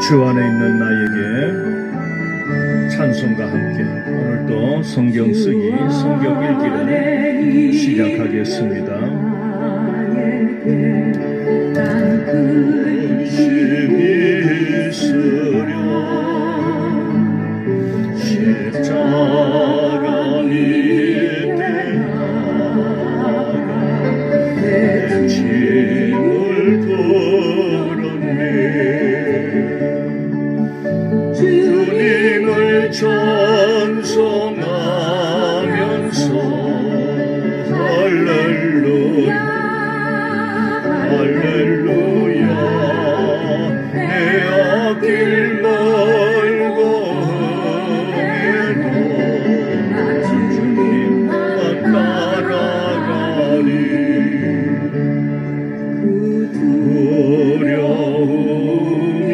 주 안에 있는 나에게 찬송과 함께 오늘도 성경 쓰기, 성경 읽기를 시작하겠습니다. 근심이 있으려 십자가 밑에 나가 내 짐을 덜었네. 주님을 찬송하면서 할렐루야 할렐루야 내 앞길 멀고 해도 주님만 따라가리. 두려움이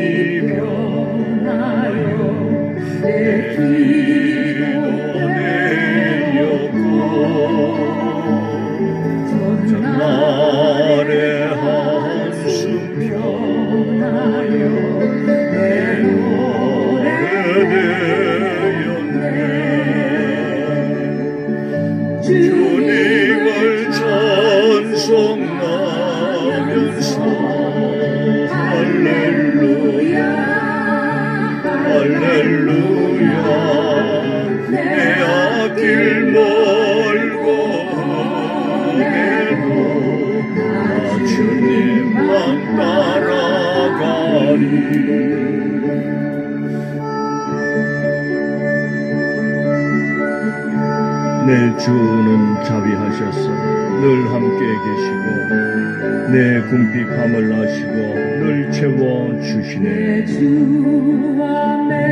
변하여 내 뒤로 내렸고 전날의 한숨 편하여 내 노래 되었네. 주님을 찬송하면서 할렐루야 할렐루야 내 앞길 멀고 해도 나 주님만 따라가리. 내 주는 자비하셔서 늘 함께 계시고 내 궁핍함을 아시고 늘 채워주시네.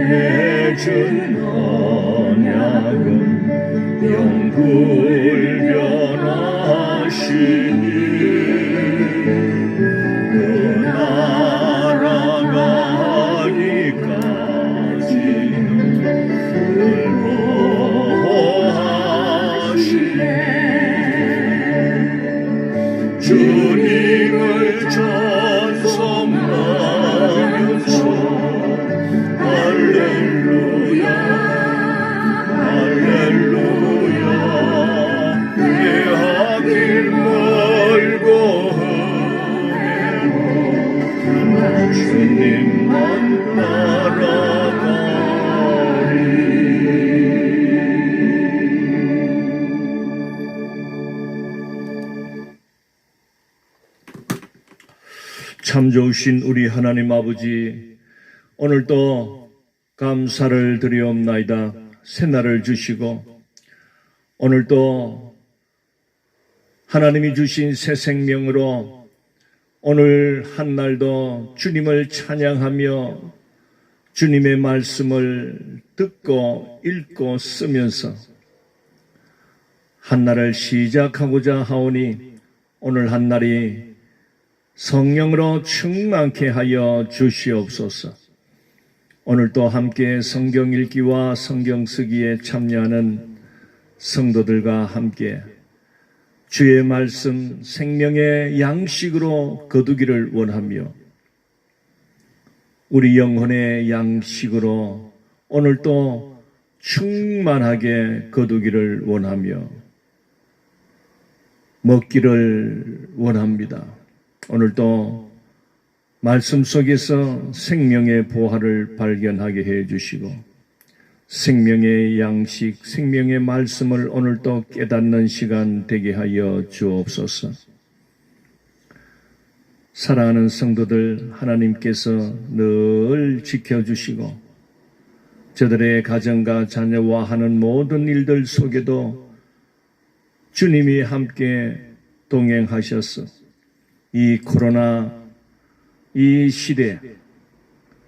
맺은 언약은 영불변하시니 그 나라 가기까지는 늘 보호하시네. 주님을 찬송하면서 할렐루야 할렐루야 내 앞길 멀고 해도 나 주님만 따라가리. 참 좋으신 우리 하나님 아버지, 오늘도 감사를 드리옵나이다. 새날을 주시고 오늘도 하나님이 주신 새 생명으로 오늘 한날도 주님을 찬양하며 주님의 말씀을 듣고 읽고 쓰면서 한날을 시작하고자 하오니 오늘 한날이 성령으로 충만케 하여 주시옵소서. 오늘도 함께 성경 읽기와 성경 쓰기에 참여하는 성도들과 함께 주의 말씀 생명의 양식으로 거두기를 원하며 우리 영혼의 양식으로 오늘도 충만하게 거두기를 원하며 먹기를 원합니다. 오늘도 말씀 속에서 생명의 보화를 발견하게 해 주시고 생명의 양식, 생명의 말씀을 오늘도 깨닫는 시간 되게 하여 주옵소서. 사랑하는 성도들, 하나님께서 늘 지켜주시고 저들의 가정과 자녀와 하는 모든 일들 속에도 주님이 함께 동행하셔서 이 코로나 이 시대,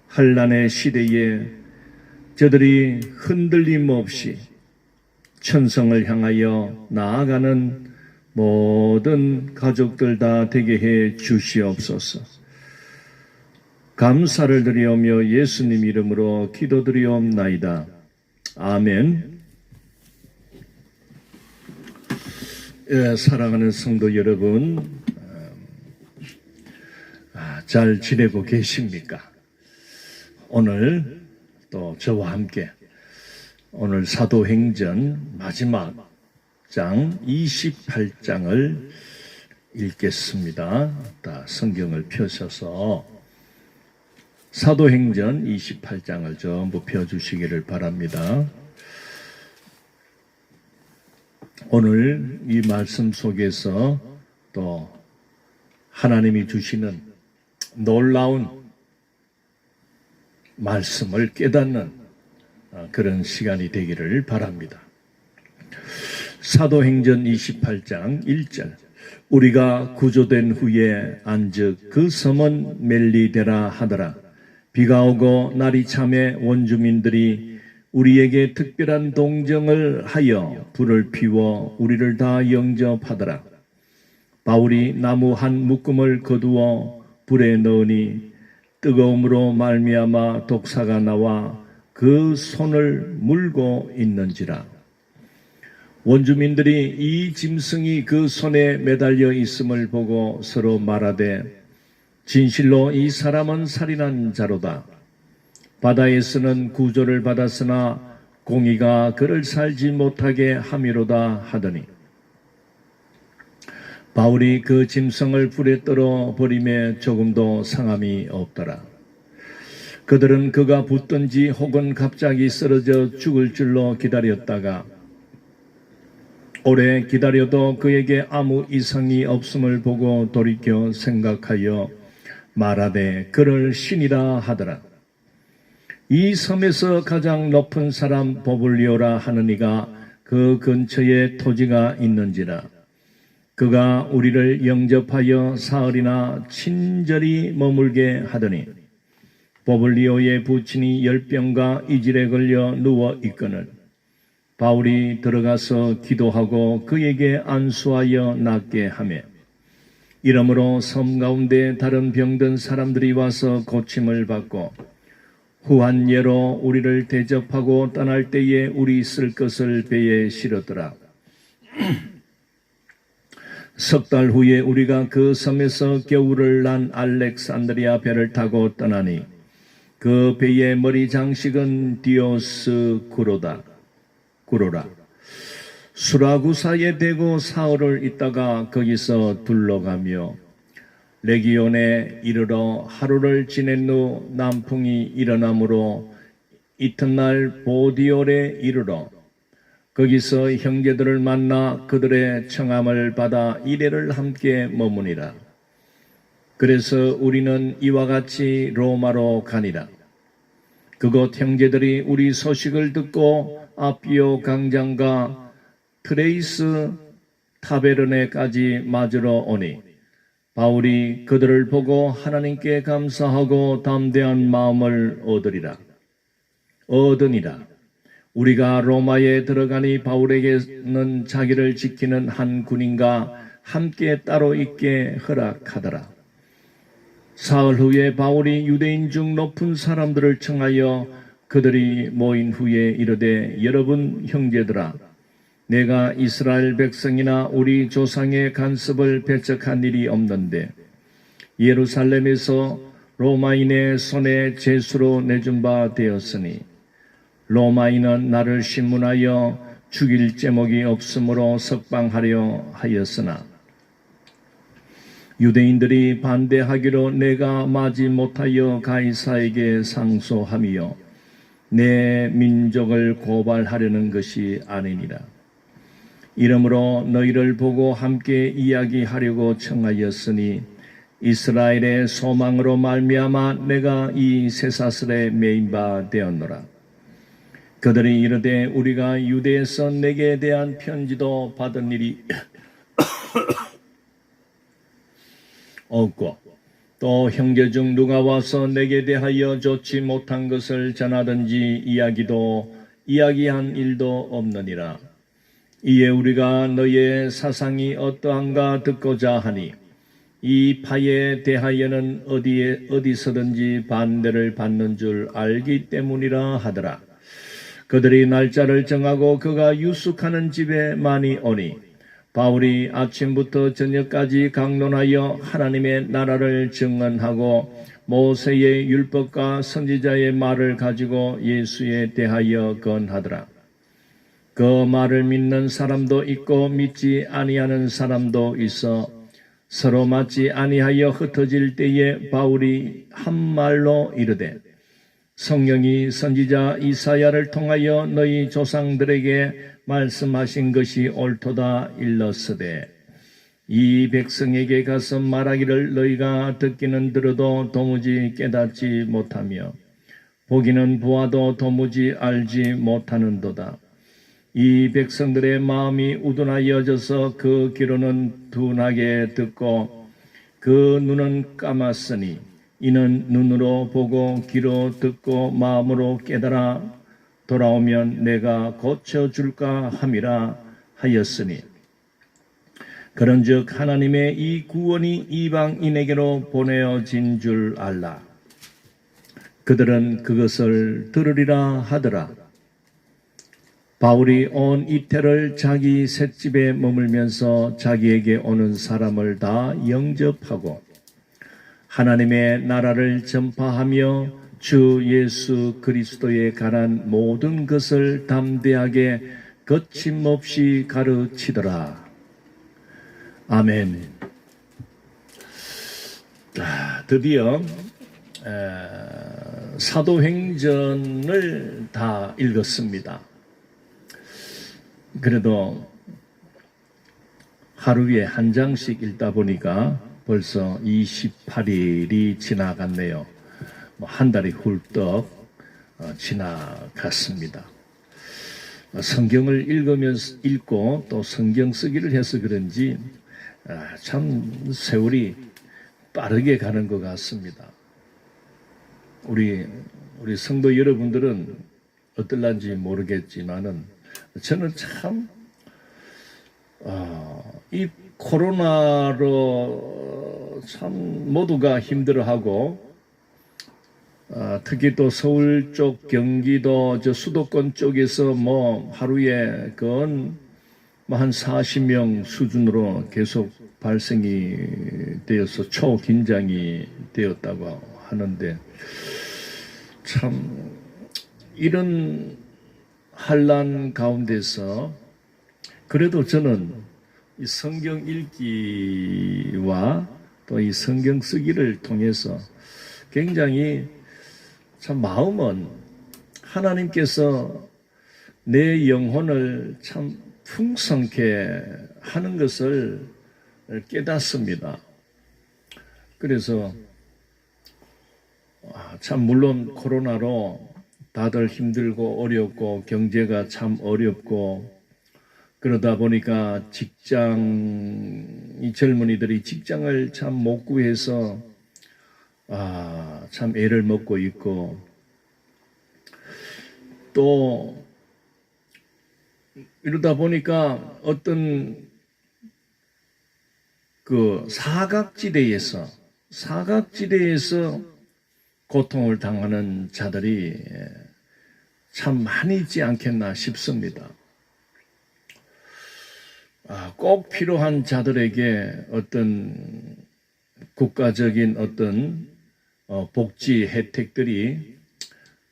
환난의 시대에 저들이 흔들림 없이 천성을 향하여 나아가는 모든 가족들 다 되게 해 주시옵소서. 감사를 드리오며 예수님 이름으로 기도드리옵나이다. 아멘. 사랑하는 성도 여러분, 잘 지내고 계십니까? 오늘 또 저와 함께 오늘 사도행전 마지막 장 28장을 읽겠습니다. 성경을 펴셔서 사도행전 28장을 전부 펴주시기를 바랍니다. 오늘 이 말씀 속에서 또 하나님이 주시는 놀라운 말씀을 깨닫는 그런 시간이 되기를 바랍니다. 사도행전 28장 1절 우리가 구조된 후에 안즉 그 섬은 멜리데라 하더라. 비가 오고 날이 참에 원주민들이 우리에게 특별한 동정을 하여 불을 피워 우리를 다 영접하더라. 바울이 나무 한 묶음을 거두어 불에 넣으니 뜨거움으로 말미암아 독사가 나와 그 손을 물고 있는지라. 원주민들이 이 짐승이 그 손에 매달려 있음을 보고 서로 말하되 진실로 이 사람은 살인한 자로다. 바다에서는 구조를 받았으나 공의가 그를 살지 못하게 함이로다 하더니 바울이 그 짐승을 불에 떨어 버림에 조금도 상함이 없더라. 그들은 그가 붙든지 혹은 갑자기 쓰러져 죽을 줄로 기다렸다가 오래 기다려도 그에게 아무 이상이 없음을 보고 돌이켜 생각하여 말하되 그를 신이라 하더라. 이 섬에서 가장 높은 사람 보블리오라 하는 이가 그 근처에 토지가 있는지라. 그가 우리를 영접하여 사흘이나 친절히 머물게 하더니 보블리오의 부친이 열병과 이질에 걸려 누워 있거늘 바울이 들어가서 기도하고 그에게 안수하여 낫게 하며 이러므로 섬 가운데 다른 병든 사람들이 와서 고침을 받고 후한 예로 우리를 대접하고 떠날 때에 우리 쓸 것을 배에 실었더라. 석 달 후에 우리가 그 섬에서 겨울을 난 알렉산드리아 배를 타고 떠나니 그 배의 머리 장식은 디오스구로라. 수라구사에 대고 사흘을 있다가 거기서 둘러가며 레기온에 이르러 하루를 지낸 후 남풍이 일어나므로 이튿날 보디올에 이르러 거기서 형제들을 만나 그들의 청함을 받아 이래를 함께 머무니라. 그래서 우리는 이와 같이 로마로 가니라. 그곳 형제들이 우리 소식을 듣고 아피오 강장과 트레이스 타베르네까지 맞으러 오니 바울이 그들을 보고 하나님께 감사하고 담대한 마음을 얻으니라. 우리가 로마에 들어가니 바울에게는 자기를 지키는 한 군인과 함께 따로 있게 허락하더라. 사흘 후에 바울이 유대인 중 높은 사람들을 청하여 그들이 모인 후에 이르되 여러분 형제들아 내가 이스라엘 백성이나 우리 조상의 간섭을 배척한 일이 없는데 예루살렘에서 로마인의 손에 제수로 내준 바 되었으니 로마인은 나를 신문하여 죽일 제목이 없으므로 석방하려 하였으나 유대인들이 반대하기로 내가 마지 못하여 가이사에게 상소하며 내 민족을 고발하려는 것이 아니니라. 이러므로 너희를 보고 함께 이야기하려고 청하였으니 이스라엘의 소망으로 말미암아 내가 이 쇠사슬에 매인 바 되었노라. 그들이 이르되 우리가 유대에서 내게 대한 편지도 받은 일이 없고 또 형제 중 누가 와서 내게 대하여 좋지 못한 것을 전하든지 이야기한 일도 없느니라. 이에 우리가 너의 사상이 어떠한가 듣고자 하니 이 파에 대하여는 어디서든지 반대를 받는 줄 알기 때문이라 하더라. 그들이 날짜를 정하고 그가 유숙하는 집에 많이 오니 바울이 아침부터 저녁까지 강론하여 하나님의 나라를 증언하고 모세의 율법과 선지자의 말을 가지고 예수에 대하여 건하더라. 그 말을 믿는 사람도 있고 믿지 아니하는 사람도 있어 서로 맞지 아니하여 흩어질 때에 바울이 한 말로 이르되 성령이 선지자 이사야를 통하여 너희 조상들에게 말씀하신 것이 옳도다 일렀으되 이 백성에게 가서 말하기를 너희가 듣기는 들어도 도무지 깨닫지 못하며 보기는 보아도 도무지 알지 못하는도다. 이 백성들의 마음이 우둔하여져서 그 귀로는 둔하게 듣고 그 눈은 감았으니 이는 눈으로 보고 귀로 듣고 마음으로 깨달아 돌아오면 내가 고쳐줄까 함이라 하였으니 그런즉 하나님의 이 구원이 이방인에게로 보내어진 줄 알라. 그들은 그것을 들으리라 하더라. 바울이 온 이태를 자기 셋집에 머물면서 자기에게 오는 사람을 다 영접하고 하나님의 나라를 전파하며 주 예수 그리스도에 관한 모든 것을 담대하게 거침없이 가르치더라. 아멘. 드디어 사도행전을 다 읽었습니다. 그래도 하루에 한 장씩 읽다 보니까 벌써 28일이 지나갔네요. 한 달이 훌떡 지나갔습니다. 성경을 읽고 또 성경 쓰기를 해서 그런지 참 세월이 빠르게 가는 것 같습니다. 우리 성도 여러분들은 어떨란지 모르겠지만은 저는 참 이 코로나로 참 모두가 힘들어하고 특히 또 서울 쪽 경기도 저 수도권 쪽에서 뭐 하루에 건 한 40명 수준으로 계속 발생이 되어서 초긴장이 되었다고 하는데 참 이런 환난 가운데서 그래도 저는 이 성경 읽기와 또 이 성경 쓰기를 통해서 굉장히 참 마음은 하나님께서 내 영혼을 참 풍성케 하는 것을 깨닫습니다. 그래서 참 물론 코로나로 다들 힘들고 어렵고 경제가 참 어렵고 그러다 보니까 이 젊은이들이 직장을 참 못 구해서 참 애를 먹고 있고 또 이러다 보니까 어떤 그 사각지대에서 고통을 당하는 자들이 참 많이 있지 않겠나 싶습니다. 꼭 필요한 자들에게 어떤 국가적인 어떤 복지 혜택들이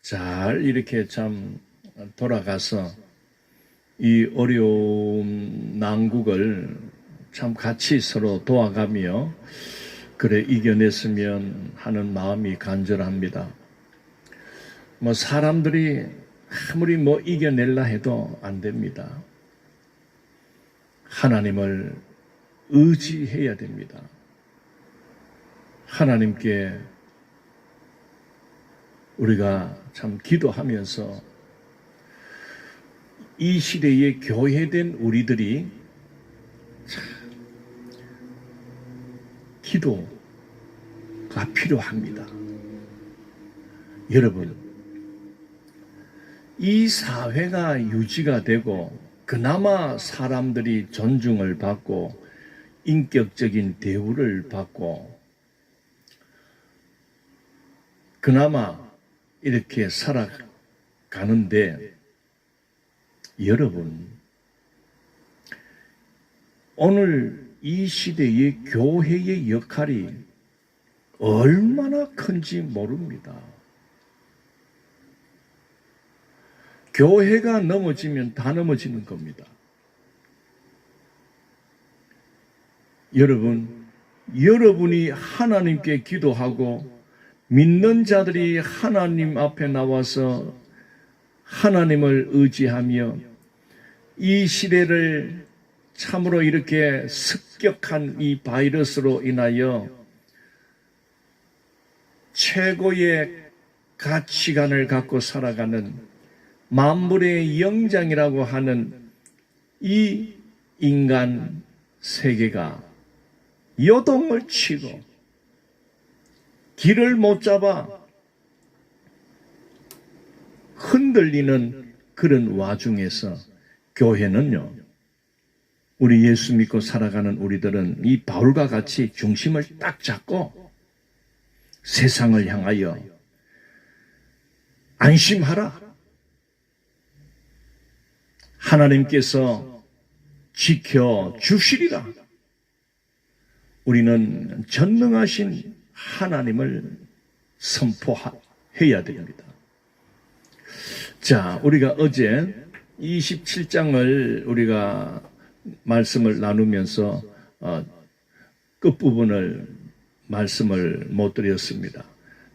잘 이렇게 참 돌아가서 이 어려운 난국을 참 같이 서로 도와가며 그래 이겨냈으면 하는 마음이 간절합니다. 사람들이 아무리 이겨낼라 해도 안 됩니다. 하나님을 의지해야 됩니다. 하나님께 우리가 참 기도하면서 이 시대에 교회된 우리들이 참 기도가 필요합니다. 여러분, 이 사회가 유지가 되고 그나마 사람들이 존중을 받고 인격적인 대우를 받고 그나마 이렇게 살아가는데 여러분, 오늘 이 시대의 교회의 역할이 얼마나 큰지 모릅니다. 교회가 넘어지면 다 넘어지는 겁니다. 여러분이 하나님께 기도하고 믿는 자들이 하나님 앞에 나와서 하나님을 의지하며 이 시대를 참으로 이렇게 습격한 이 바이러스로 인하여 최고의 가치관을 갖고 살아가는 만물의 영장이라고 하는 이 인간 세계가 요동을 치고 길을 못 잡아 흔들리는 그런 와중에서 교회는요, 우리 예수 믿고 살아가는 우리들은 이 바울과 같이 중심을 딱 잡고 세상을 향하여 안심하라. 하나님께서 지켜주시리라. 우리는 전능하신 하나님을 선포해야 됩니다. 자, 우리가 어제 27장을 우리가 말씀을 나누면서 끝부분을 말씀을 못 드렸습니다.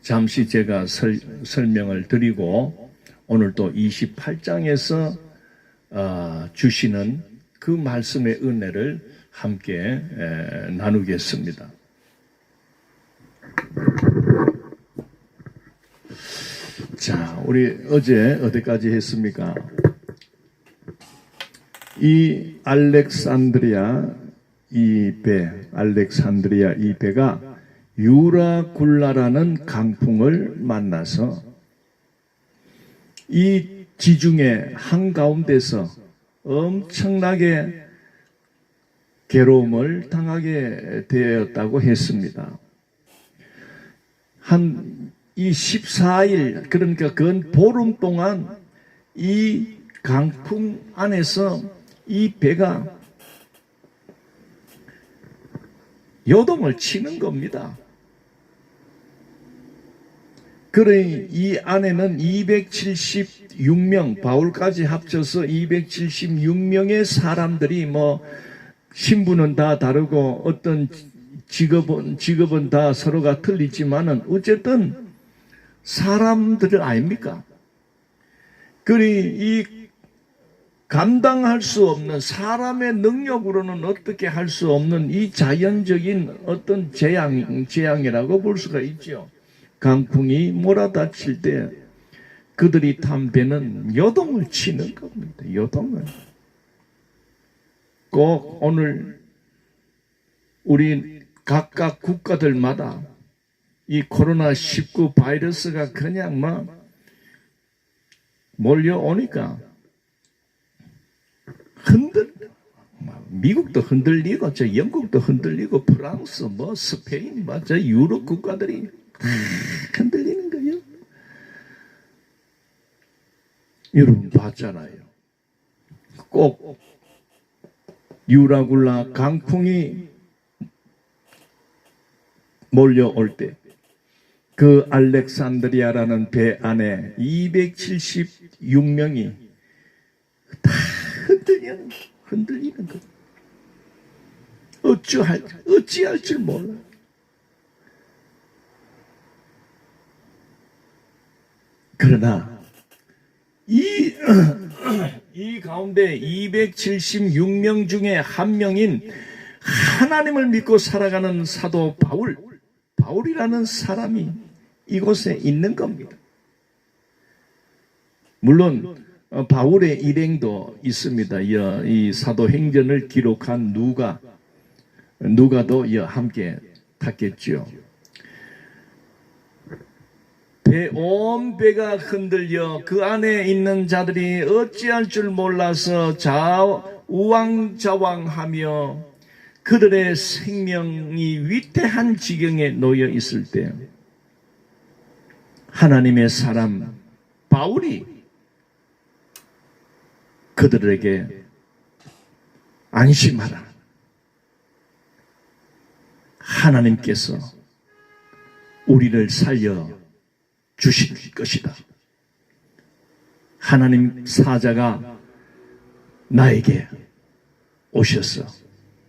잠시 제가 설명을 드리고 오늘 또 28장에서 주시는 그 말씀의 은혜를 함께 나누겠습니다. 자, 우리 어제 어디까지 했습니까? 이 알렉산드리아 이 배가 유라굴라라는 강풍을 만나서 이 지중해 한가운데서 엄청나게 괴로움을 당하게 되었다고 했습니다. 이 14일, 그러니까 그 보름 동안 이 강풍 안에서 이 배가 요동을 치는 겁니다. 그러니 이 안에는 276명, 바울까지 합쳐서 276명의 사람들이 신분은 다 다르고 어떤 직업은 다 서로가 틀리지만은 어쨌든 사람들 아닙니까? 그리 이 감당할 수 없는 사람의 능력으로는 어떻게 할 수 없는 이 자연적인 어떤 재앙이라고 볼 수가 있죠. 강풍이 몰아닥칠 때 그들이 탄 배는 요동을 치는 겁니다. 요동을. 꼭 오늘 우리 각각 국가들마다 이 코로나19 바이러스가 그냥 몰려오니까 미국도 흔들리고 영국도 흔들리고 프랑스 스페인 유럽 국가들이 흔들리는 거예요. 여러분 봤잖아요. 꼭 유라굴라 강풍이 몰려올 때 그 알렉산드리아라는 배 안에 276명이 다 흔들리는 거예요. 어찌할 줄 몰라. 그러나 이 가운데 276명 중에 한 명인 하나님을 믿고 살아가는 사도 바울이라는 사람이 이곳에 있는 겁니다. 물론 바울의 일행도 있습니다. 이 사도행전을 기록한 누가도 함께 탔겠죠. 온 배가 흔들려 그 안에 있는 자들이 어찌할 줄 몰라서 우왕좌왕하며 그들의 생명이 위태한 지경에 놓여 있을 때 하나님의 사람 바울이 그들에게 안심하라. 하나님께서 우리를 살려 주실 것이다. 하나님 사자가 나에게 오셔서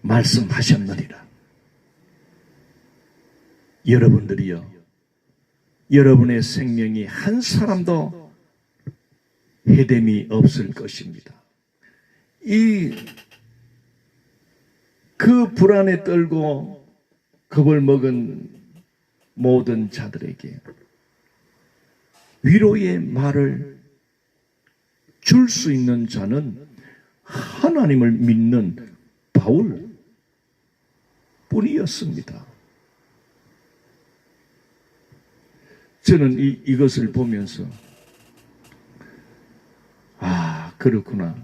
말씀하셨느니라. 여러분들이요, 여러분의 생명이 한 사람도 해됨이 없을 것입니다. 그 불안에 떨고 겁을 먹은 모든 자들에게 위로의 말을 줄 수 있는 자는 하나님을 믿는 바울 뿐이었습니다. 저는 이것을 보면서 그렇구나.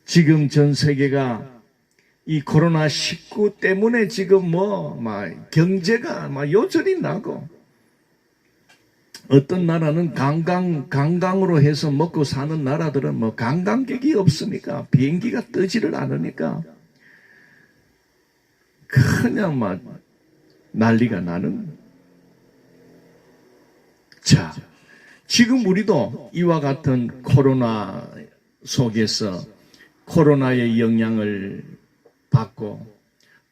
지금 전 세계가 이 코로나19 때문에 지금 경제가 요절이 나고, 어떤 나라는 관광으로 해서 먹고 사는 나라들은 관광객이 없으니까, 비행기가 뜨지를 않으니까 그냥 난리가 나는. 자, 지금 우리도 이와 같은 코로나 속에서 코로나의 영향을 받고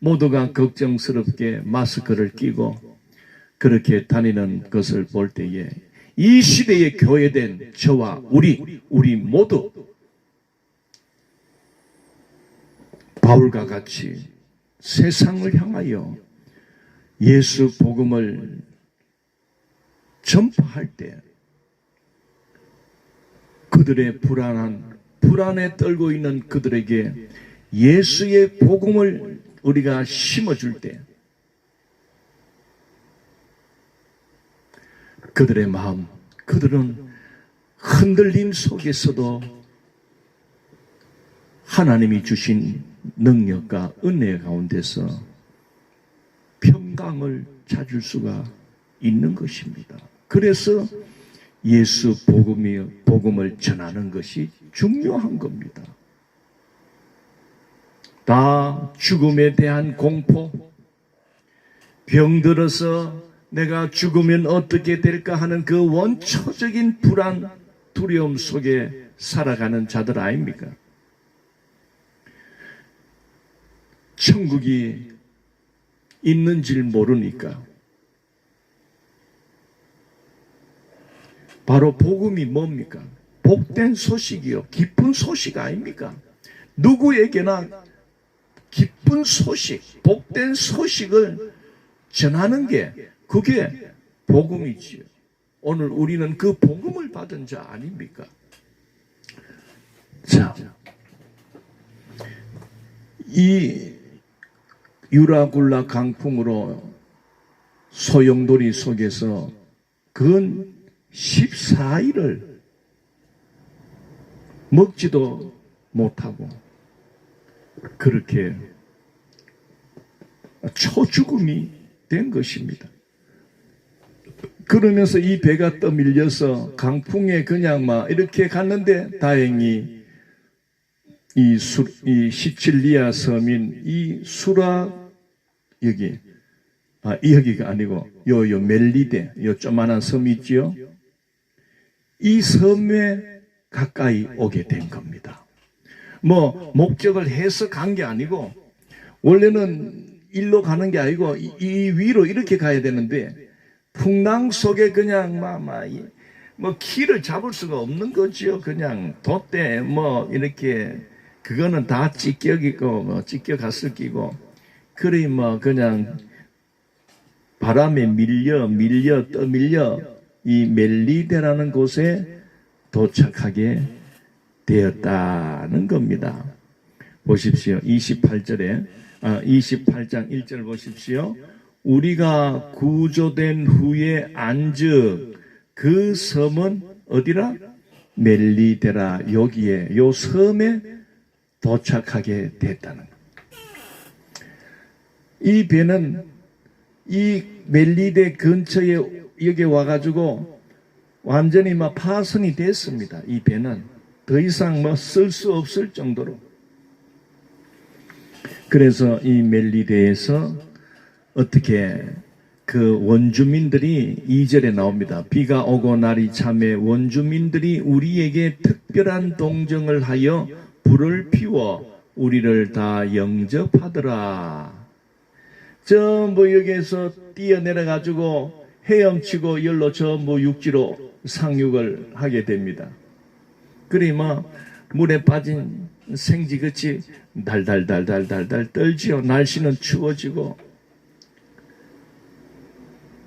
모두가 걱정스럽게 마스크를 끼고 그렇게 다니는 것을 볼 때에 이 시대의 교회된 저와 우리 모두 바울과 같이 세상을 향하여 예수 복음을 전파할 때 그들의 불안에 떨고 있는 그들에게 예수의 복음을 우리가 심어줄 때 그들의 마음, 그들은 흔들림 속에서도 하나님이 주신 능력과 은혜 가운데서 평강을 찾을 수가 있는 것입니다. 그래서 예수 복음을 전하는 것이 중요한 겁니다. 다 죽음에 대한 공포, 병들어서 내가 죽으면 어떻게 될까 하는 그 원초적인 불안, 두려움 속에 살아가는 자들 아닙니까? 천국이 있는 줄 모르니까. 바로 복음이 뭡니까? 복된 소식이요, 기쁜 소식 아닙니까? 누구에게나 기쁜 소식, 복된 소식을 전하는 게 그게 복음이지요. 오늘 우리는 그 복음을 받은 자 아닙니까? 자, 이 유라굴라 강풍으로 소용돌이 속에서 근 14일을 먹지도 못하고 그렇게 초죽음이 된 것입니다. 그러면서 이 배가 떠밀려서 강풍에 그냥 이렇게 갔는데 다행히 이 시칠리아 섬인 이 여기가 아니고 요 멜리데, 요 조만한 섬이 있지요. 이 섬에 가까이 오게 된 겁니다. 목적을 해서 간 게 아니고, 원래는 일로 가는 게 아니고 이 위로 이렇게 가야 되는데 풍랑 속에 그냥 키를 잡을 수가 없는 거지요. 그냥 돛대 이렇게 그거는 다 찢겨기고 찢겨갔을 끼고, 그래 그냥 바람에 떠밀려 이 멜리데라는 곳에 도착하게 되었다는 겁니다. 보십시오. 28장 1절 보십시오. 우리가 구조된 후에 안즉 그 섬은 어디라? 멜리데라. 여기에 요 섬에 도착하게 됐다는 것. 이 배는 이 멜리데 근처에 여기 와가지고 완전히 파손이 됐습니다. 이 배는 더 이상 쓸 수 없을 정도로. 그래서 이 멜리데에서 어떻게 그 원주민들이 2절에 나옵니다. 비가 오고 날이 참에 원주민들이 우리에게 특별한 동정을 하여 불을 피워 우리를 다 영접하더라. 저 뭐 여기에서 뛰어내려가지고 헤엄치고 열로 저 뭐 육지로 상륙을 하게 됩니다. 그리 막 물에 빠진 생쥐같이 달달달달달달 떨지요. 날씨는 추워지고.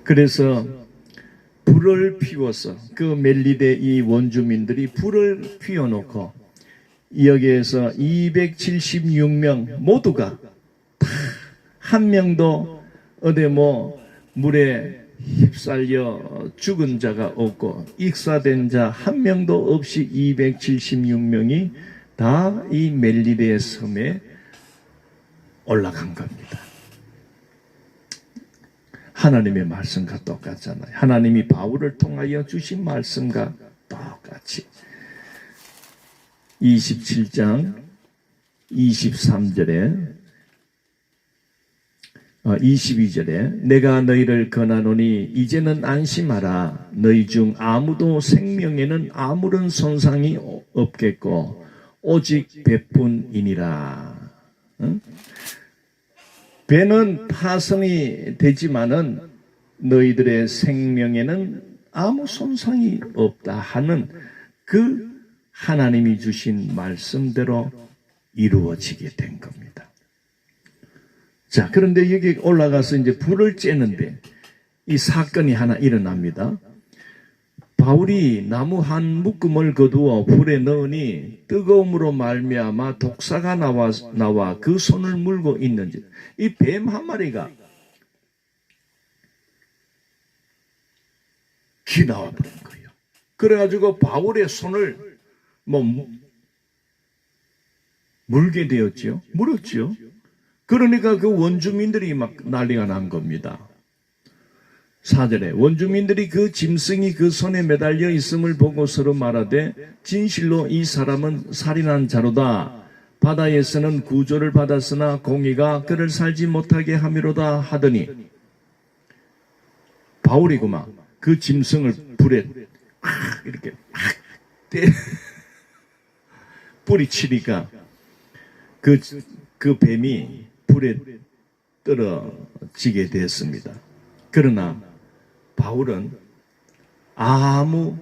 그래서 불을 피워서 그 멜리데 이 원주민들이 불을 피워놓고 여기에서 276명 모두가 다 한 명도 어디 뭐 물에 휩쓸려 죽은 자가 없고 익사된 자 한 명도 없이 276명이 다 이 멜리데 섬에 올라간 겁니다. 하나님의 말씀과 똑같잖아요. 하나님이 바울을 통하여 주신 말씀과 똑같이 27장 23절에 22절에 내가 너희를 권하노니 이제는 안심하라. 너희 중 아무도 생명에는 아무런 손상이 없겠고 오직 배뿐이니라. 배는 파손이 되지만은 너희들의 생명에는 아무 손상이 없다 하는 그 하나님이 주신 말씀대로 이루어지게 된 겁니다. 자, 그런데 여기 올라가서 이제 불을 쬐는데 이 사건이 하나 일어납니다. 바울이 나무 한 묶음을 거두어 불에 넣으니 뜨거움으로 말미암아 독사가 나와 그 손을 물고 있는지 이 뱀 한 마리가 기 나와버린 거예요. 그래가지고 바울의 손을 물게 되었죠. 물었죠. 그러니까 그 원주민들이 막 난리가 난 겁니다. 4절에 원주민들이 그 짐승이 그 손에 매달려 있음을 보고 서로 말하되 진실로 이 사람은 살인한 자로다. 바다에서는 구조를 받았으나 공의가 그를 살지 못하게 함이로다 하더니 바울이구만 그 짐승을 불에 이렇게 뿌리치니까 그 뱀이 불에 떨어지게 됐습니다. 그러나 바울은 아무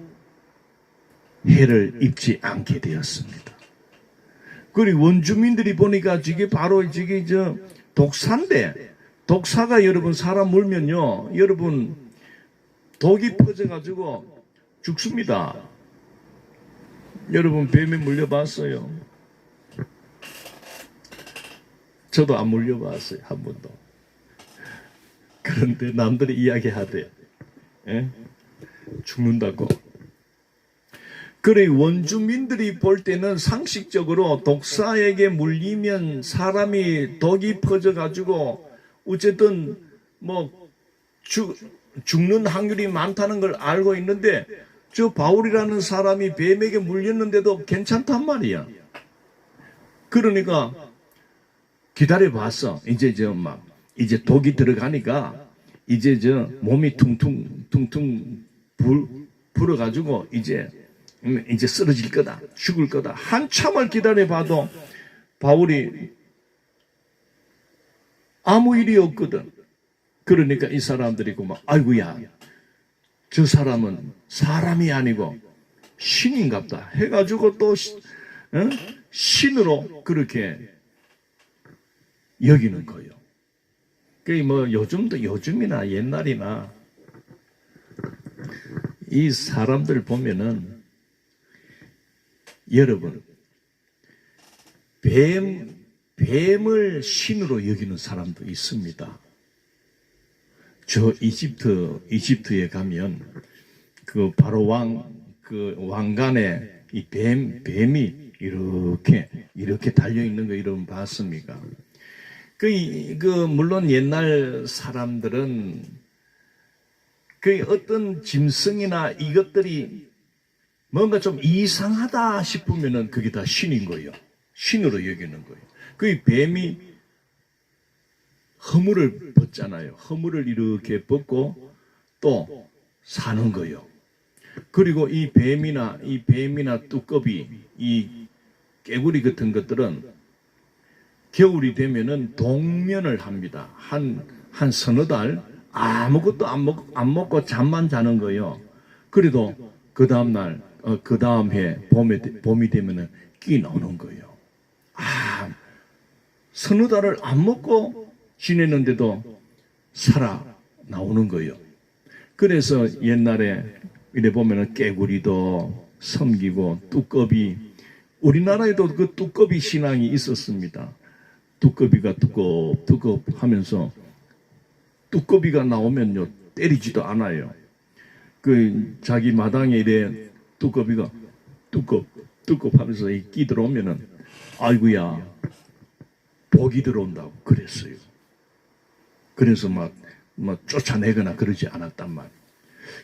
해를 입지 않게 되었습니다. 그리고 원주민들이 보니까 저게 바로 저게 독사인데 독사가 여러분 사람 물면요 여러분 독이 퍼져가지고 죽습니다. 여러분 뱀에 물려봤어요? 저도 안 물려봤어요. 한 번도. 그런데 남들이 이야기하대. 죽는다고. 그래 원주민들이 볼 때는 상식적으로 독사에게 물리면 사람이 독이 퍼져가지고 어쨌든 뭐 죽는 확률이 많다는 걸 알고 있는데 저 바울이라는 사람이 뱀에게 물렸는데도 괜찮단 말이야. 그러니까 기다려봤어. 이제 독이 들어가니까 이제 몸이 퉁퉁 불어가지고 이제 쓰러질 거다. 죽을 거다. 한참을 기다려봐도 바울이 아무 일이 없거든. 그러니까 이 사람들이 아이고야 저 사람은 사람이 아니고 신인갑다 해가지고 또 신으로 그렇게 여기는 거예요. 요즘이나 옛날이나 이 사람들 보면은 여러분 뱀을 신으로 여기는 사람도 있습니다. 저 이집트에 가면 그 바로 왕관에 이 뱀이 이렇게 달려 있는 거 여러분 봤습니까? 물론 옛날 사람들은 어떤 짐승이나 이것들이 뭔가 좀 이상하다 싶으면은 그게 다 신인 거예요. 신으로 여기는 거예요. 뱀이 허물을 벗잖아요. 허물을 이렇게 벗고 또 사는 거예요. 그리고 이 뱀이나 뚜꺼비, 이 깨구리 같은 것들은 겨울이 되면은 동면을 합니다. 한 서너 달 아무것도 안 먹고 잠만 자는 거예요. 그래도 그 다음 날, 그 다음 해 봄이 되면은 끼 나오는 거예요. 서너 달을 안 먹고 지냈는데도 살아 나오는 거예요. 그래서 옛날에 이래 보면은 깨구리도 섬기고 뚜꺼비, 우리나라에도 그 뚜꺼비 신앙이 있었습니다. 뚜꺼비가 뚜껍 하면서 뚜꺼비가 나오면요 때리지도 않아요. 그 자기 마당에 이래 뚜꺼비가 뚜껍 하면서 끼 들어오면은 아이고야 복이 들어온다고 그랬어요. 그래서 막 쫓아내거나 그러지 않았단 말이에요.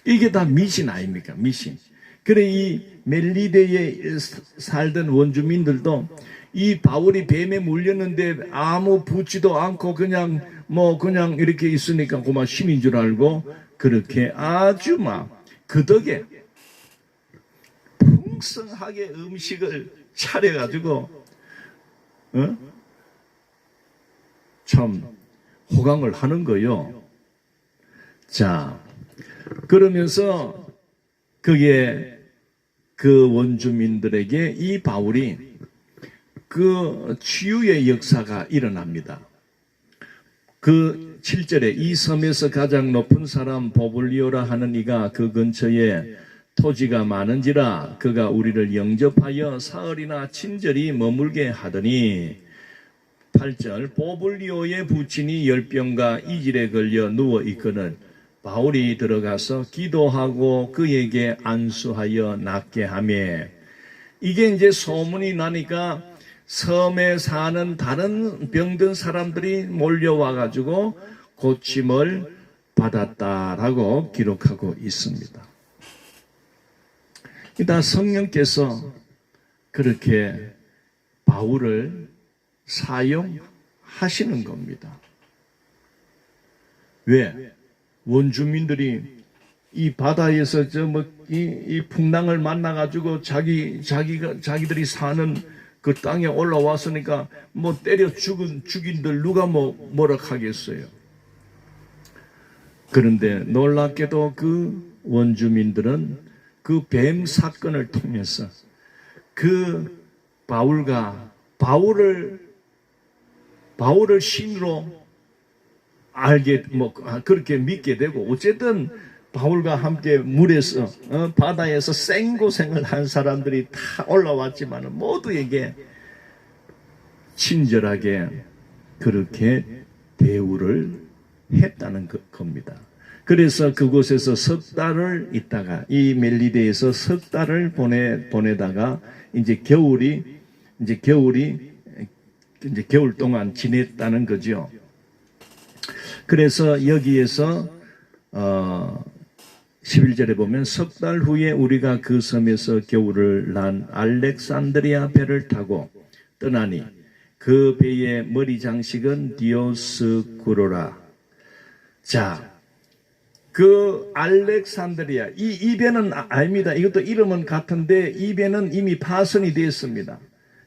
이게 다 미신 아닙니까? 미신. 그래 이 멜리데에 살던 원주민들도 이 바울이 뱀에 물렸는데 아무 붙지도 않고 그냥 이렇게 있으니까 그만 신인 줄 알고 그렇게 아주 막 그 덕에 풍성하게 음식을 차려가지고 참 호강을 하는 거요. 자, 그러면서 그게 그 원주민들에게 이 바울이 그 치유의 역사가 일어납니다. 그 7절에 이 섬에서 가장 높은 사람 보블리오라 하는 이가 그 근처에 토지가 많은지라 그가 우리를 영접하여 사흘이나 친절히 머물게 하더니 8절 보블리오의 부친이 열병과 이질에 걸려 누워 있거늘 바울이 들어가서 기도하고 그에게 안수하여 낫게 하며 이게 이제 소문이 나니까 섬에 사는 다른 병든 사람들이 몰려와 가지고 고침을 받았다라고 기록하고 있습니다. 다 성령께서 그렇게 바울을 사용하시는 겁니다. 왜? 원주민들이 이 바다에서 이 풍랑을 만나가지고 자기들이 사는 그 땅에 올라왔으니까 때려 죽인들 누가 뭐라 하겠어요. 그런데 놀랍게도 그 원주민들은 그 뱀 사건을 통해서 그 바울을 신으로 그렇게 믿게 되고 어쨌든 바울과 함께 물에서 바다에서 생고생을 한 사람들이 다 올라왔지만 모두에게 친절하게 그렇게 대우를 했다는 겁니다. 그래서 그곳에서 석 달을 있다가 이 멜리데에서 석 달을 보내다가 이제 겨울 동안 지냈다는 거죠. 그래서 여기에서 11절에 보면 석 달 후에 우리가 그 섬에서 겨울을 난 알렉산드리아 배를 타고 떠나니 그 배의 머리 장식은 디오스쿠로라. 자, 그 알렉산드리아 이 배는 아닙니다. 이것도 이름은 같은데 이 배는 이미 파손이 되었습니다.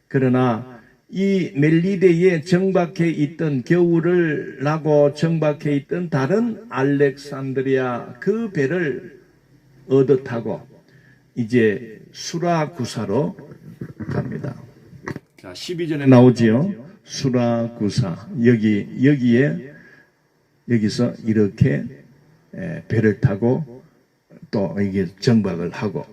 그러나 이 멜리데에 정박해 있던 겨울을 나고 정박해 있던 다른 알렉산드리아 그 배를 얻어 타고 이제 수라구사로 갑니다. 자, 12절에 나오지요. 수라구사. 여기서 이렇게 배를 타고 또 이게 정박을 하고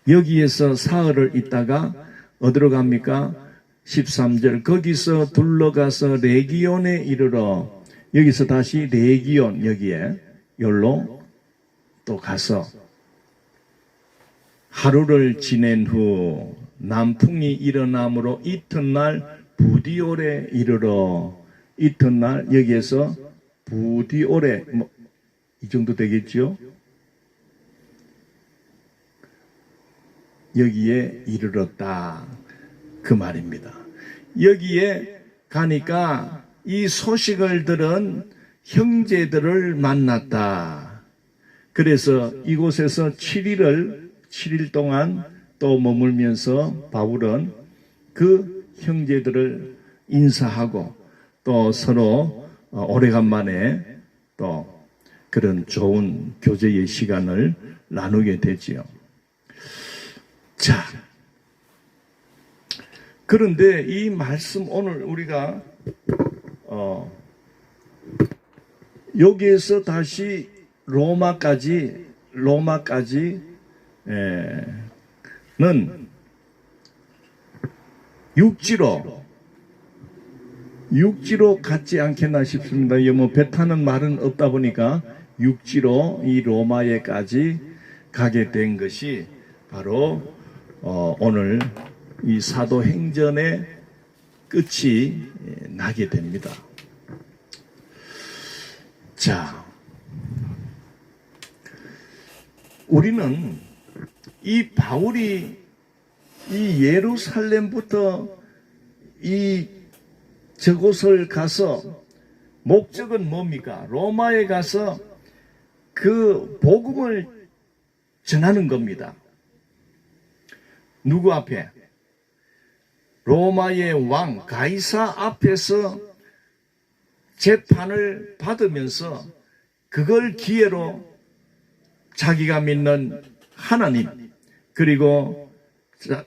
여기에서 사흘을 있다가 어디로 갑니까? 13절 거기서 둘러가서 레기온에 이르러 여기서 다시 레기온 여기에 열로 또 가서 하루를 지낸 후 남풍이 일어남으로 이튿날 부디올에 이르러 이튿날 여기에서 부디올에 이 정도 되겠죠? 여기에 이르렀다 그 말입니다. 여기에 가니까 이 소식을 들은 형제들을 만났다. 그래서 이곳에서 7일 동안 또 머물면서 바울은 그 형제들을 인사하고 또 서로 오래간만에 또 그런 좋은 교제의 시간을 나누게 되지요. 자, 그런데 이 말씀 오늘 우리가 여기에서 다시 로마까지는 육지로 갔지 않겠나 싶습니다. 뭐 배 타는 말은 없다 보니까 육지로 이 로마에까지 가게 된 것이 바로 오늘 이 사도행전의 끝이 나게 됩니다. 자, 우리는 이 바울이 이 예루살렘부터 이 저곳을 가서 목적은 뭡니까? 로마에 가서 그 복음을 전하는 겁니다. 누구 앞에? 로마의 왕 가이사 앞에서 재판을 받으면서 그걸 기회로 자기가 믿는 하나님 그리고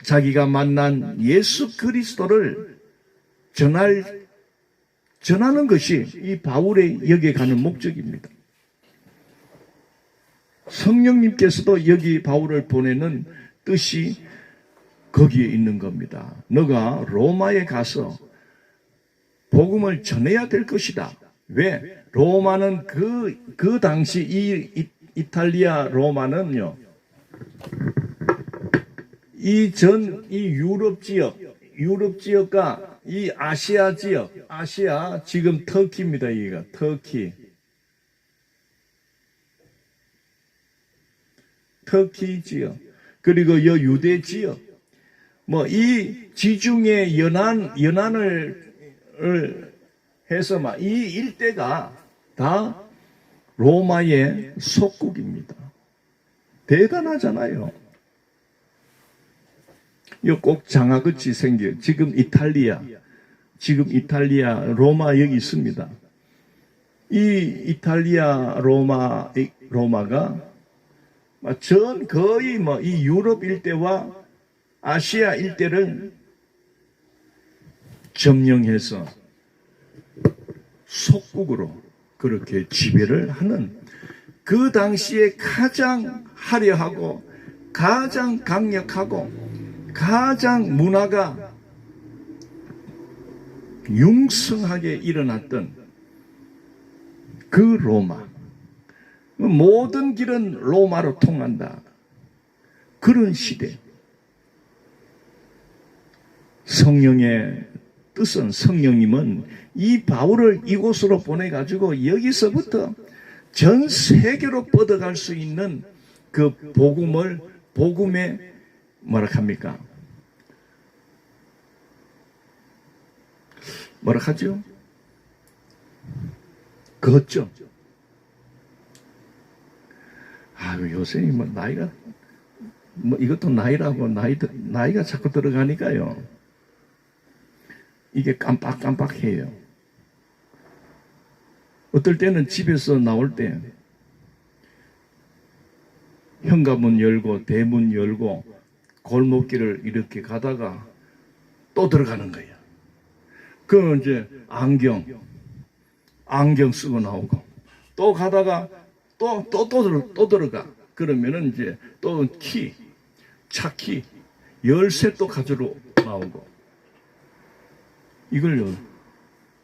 자기가 만난 예수 그리스도를 전하는 것이 이 바울의 여기에 가는 목적입니다. 성령님께서도 여기 바울을 보내는 뜻이 거기에 있는 겁니다. 너가 로마에 가서 복음을 전해야 될 것이다. 왜? 로마는 그 당시 이 이탈리아 로마는요, 이 유럽 지역과 이 아시아 지역, 아시아 지금 터키입니다. 여기가 터키 지역, 그리고 유대 지역, 뭐 이 지중해 연안을 해서 막 이 일대가 다 로마의 속국입니다. 대단하잖아요. 이거 꼭 장아같이 생겨요. 지금 이탈리아 로마 여기 있습니다. 이 이탈리아 로마가 거의 이 유럽 일대와 아시아 일대를 점령해서 속국으로 그렇게 지배를 하는 그 당시에 가장 화려하고 가장 강력하고 가장 문화가 융성하게 일어났던 그 로마. 모든 길은 로마로 통한다. 그런 시대. 성령의 뜻은 성령님은 이 바울을 이곳으로 보내가지고 여기서부터 전 세계로 뻗어갈 수 있는 그 복음의 뭐라 합니까? 뭐라 하죠? 그었죠. 요새 나이가 이것도 나이라고 나이가 자꾸 들어가니까요. 이게 깜빡깜빡해요. 어떨 때는 집에서 나올 때 현관문 열고 대문 열고 골목길을 이렇게 가다가 또 들어가는 거예요. 그럼 이제 안경 쓰고 나오고 또 가다가 또 들어가. 그러면은 이제 또 차키, 열쇠 또 가지러 나오고. 이걸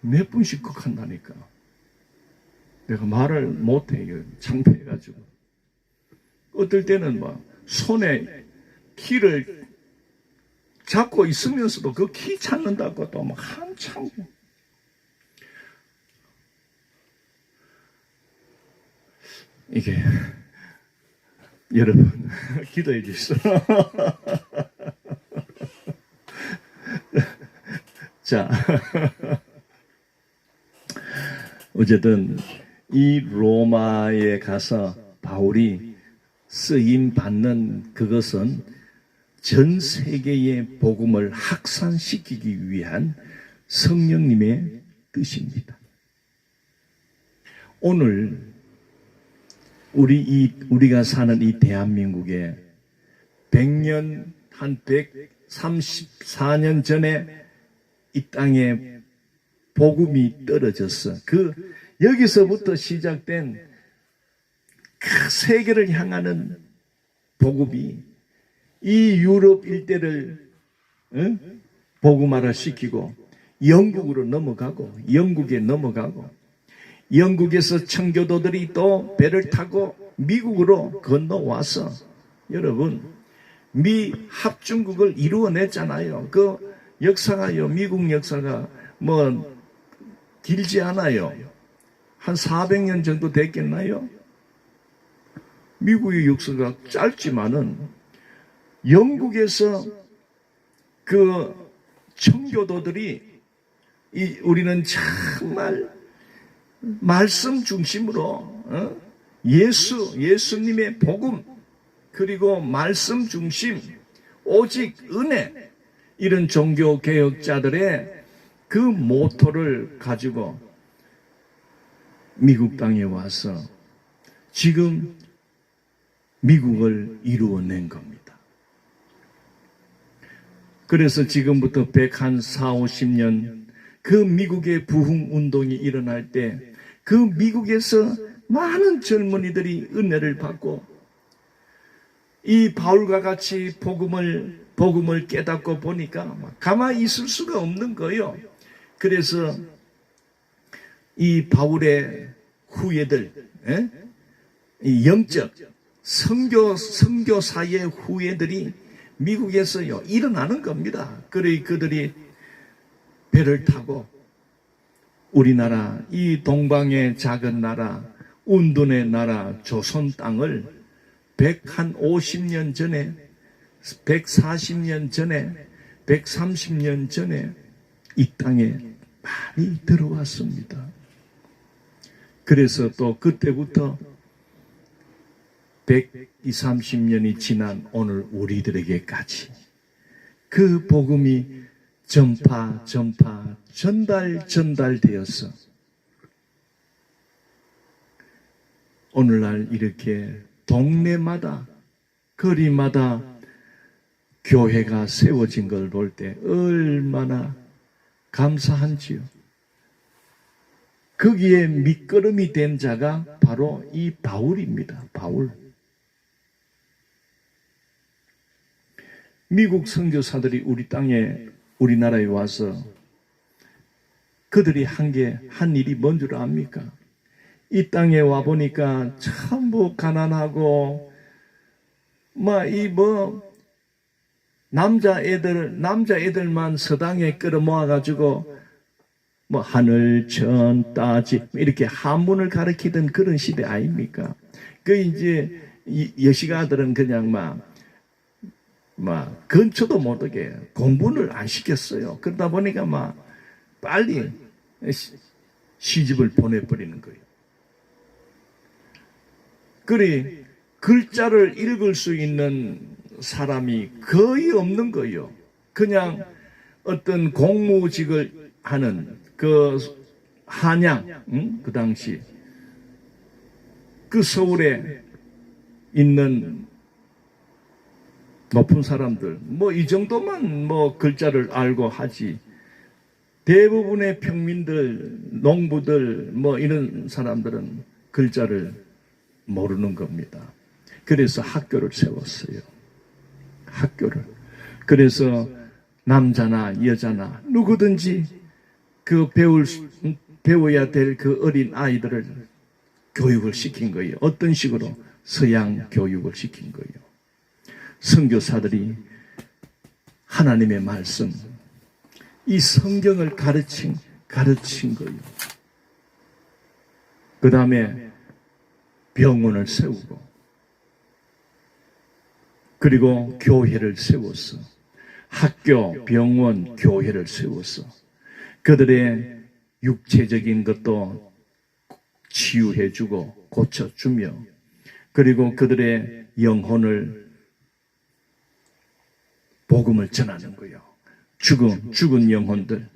몇 분씩 꼭 한다니까. 내가 말을 못해. 창피해가지고. 어떨 때는 손에 키를 잡고 있으면서도 그 키 찾는다고 또 한참. 이게, 여러분, 기도해 주시오. 자, 어쨌든 이 로마에 가서 바울이 쓰임 받는 그것은 전 세계의 복음을 확산시키기 위한 성령님의 뜻입니다. 오늘 우리가 사는 이 대한민국에 100년, 한 134년 전에 이 땅에 복음이 떨어졌어. 여기서부터 시작된 그 세계를 향하는 복음이 이 유럽 일대를 복음화를 시키고 영국으로 넘어가고 영국에 넘어가고 영국에서 청교도들이 또 배를 타고 미국으로 건너와서 여러분 미 합중국을 이루어냈잖아요. 그 역사가요, 미국 역사가 뭐 길지 않아요. 한 400년 정도 됐겠나요? 미국의 역사가 짧지만은 영국에서 그 청교도들이 우리는 정말 말씀 중심으로 예수님의 복음 그리고 말씀 중심 오직 은혜 이런 종교 개혁자들의 그 모토를 가지고 미국 땅에 와서 지금 미국을 이루어낸 겁니다. 그래서 지금부터 140~50년 그 미국의 부흥운동이 일어날 때 그 미국에서 많은 젊은이들이 은혜를 받고 이 바울과 같이 복음을 깨닫고 보니까 가만히 있을 수가 없는 거예요. 그래서 이 바울의 후예들, 이 영적 선교사의 후예들이 미국에서요 일어나는 겁니다. 그들이 배를 타고 우리나라 이 동방의 작은 나라 운둔의 나라 조선 땅을 150년 전에 140년 전에 130년 전에 이 땅에 많이 들어왔습니다. 그래서 또 그때부터 120~30년이 지난 오늘 우리들에게까지 그 복음이 전달되어서 오늘날 이렇게 동네마다 거리마다 교회가 세워진 걸 볼 때 얼마나 감사한지요. 거기에 밑거름이 된 자가 바로 이 바울입니다. 바울. 미국 선교사들이 우리나라에 와서 그들이 한 일이 뭔 줄 압니까? 이 땅에 와 보니까 참 가난하고 남자애들만 서당에 끌어모아 가지고 하늘 천 따지 이렇게 한문을 가르치던 그런 시대 아닙니까? 이제 여시가들은 그냥 근처도 못하게 공부를 안 시켰어요. 그러다 보니까 빨리 시집을 보내버리는 거예요. 그래 글자를 읽을 수 있는 사람이 거의 없는 거예요. 그냥 어떤 공무직을 하는 그 한양, 그 당시 그 서울에 있는 높은 사람들 이 정도만 글자를 알고 하지 대부분의 평민들, 농부들 이런 사람들은 글자를 모르는 겁니다. 그래서 학교를 세웠어요. 학교를. 그래서 남자나 여자나 누구든지 배워야 될 그 어린 아이들을 교육을 시킨 거예요. 어떤 식으로? 서양 교육을 시킨 거예요. 선교사들이 하나님의 말씀, 이 성경을 가르친 거예요. 그 다음에 병원을 세우고, 그리고 교회를 세웠어. 학교, 병원, 교회를 세웠어. 그들의 육체적인 것도 치유해주고 고쳐주며, 그리고 그들의 영혼을 복음을 전하는 거예요. 죽은 영혼들,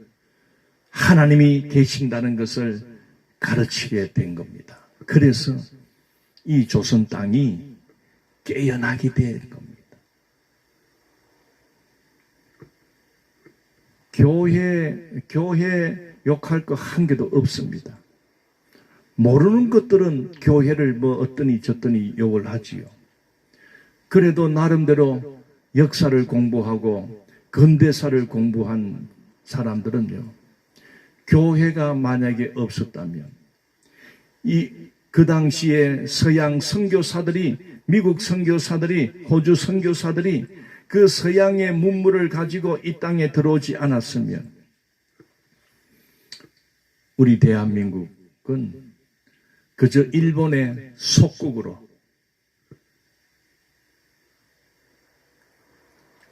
하나님이 계신다는 것을 가르치게 된 겁니다. 그래서 이 조선 땅이 깨어나게 된 겁니다. 교회 욕할 거 한 개도 없습니다. 모르는 것들은 교회를 뭐 어떠니 저떠니 욕을 하지요. 그래도 나름대로 역사를 공부하고 근대사를 공부한 사람들은요, 교회가 만약에 없었다면 그 당시에 서양 선교사들이, 미국 선교사들이, 호주 선교사들이 그 서양의 문물을 가지고 이 땅에 들어오지 않았으면 우리 대한민국은 그저 일본의 속국으로,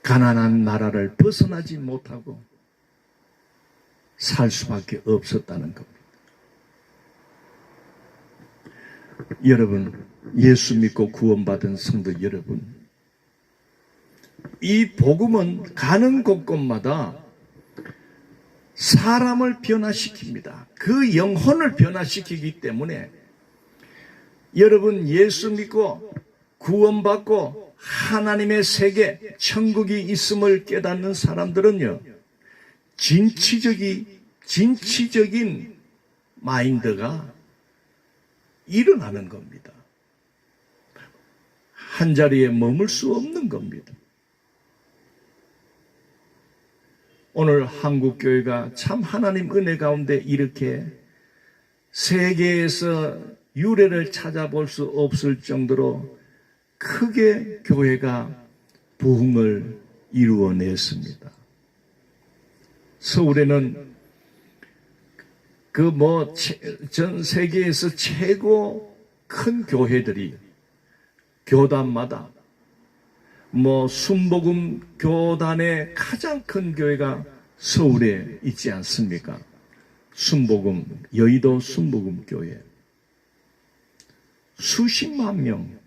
가난한 나라를 벗어나지 못하고 살 수밖에 없었다는 겁니다. 여러분, 예수 믿고 구원받은 성도 여러분, 이 복음은 가는 곳곳마다 사람을 변화시킵니다. 그 영혼을 변화시키기 때문에 여러분, 예수 믿고 구원받고 하나님의 세계, 천국이 있음을 깨닫는 사람들은요, 진취적인 마인드가 일어나는 겁니다. 한 자리에 머물 수 없는 겁니다. 오늘 한국교회가 참 하나님 은혜 가운데 이렇게 세계에서 유래를 찾아볼 수 없을 정도로 크게 교회가 부흥을 이루어냈습니다. 서울에는 전 세계에서 최고 큰 교회들이 교단마다 순복음 교단의 가장 큰 교회가 서울에 있지 않습니까? 여의도 순복음 교회. 수십만 명,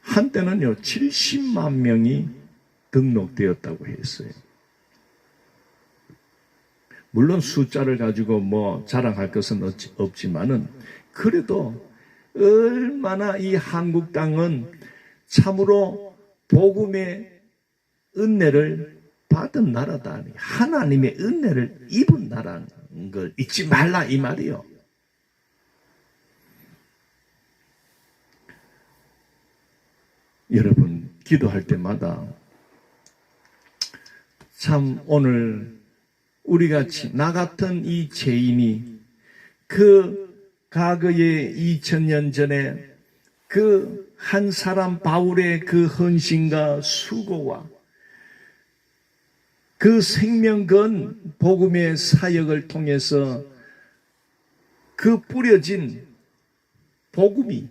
한때는요 70만 명이 등록되었다고 했어요. 물론 숫자를 가지고 자랑할 것은 없지만은, 그래도 얼마나 이 한국 땅은 참으로 복음의 은혜를 받은 나라다, 하나님의 은혜를 입은 나라는 걸 잊지 말라 이 말이요. 여러분, 기도할 때마다 참 오늘 우리같이 나 같은 이 죄인이 그 과거에 2000년 전에 그 한 사람 바울의 그 헌신과 수고와 그 생명 건 복음의 사역을 통해서 그 뿌려진 복음이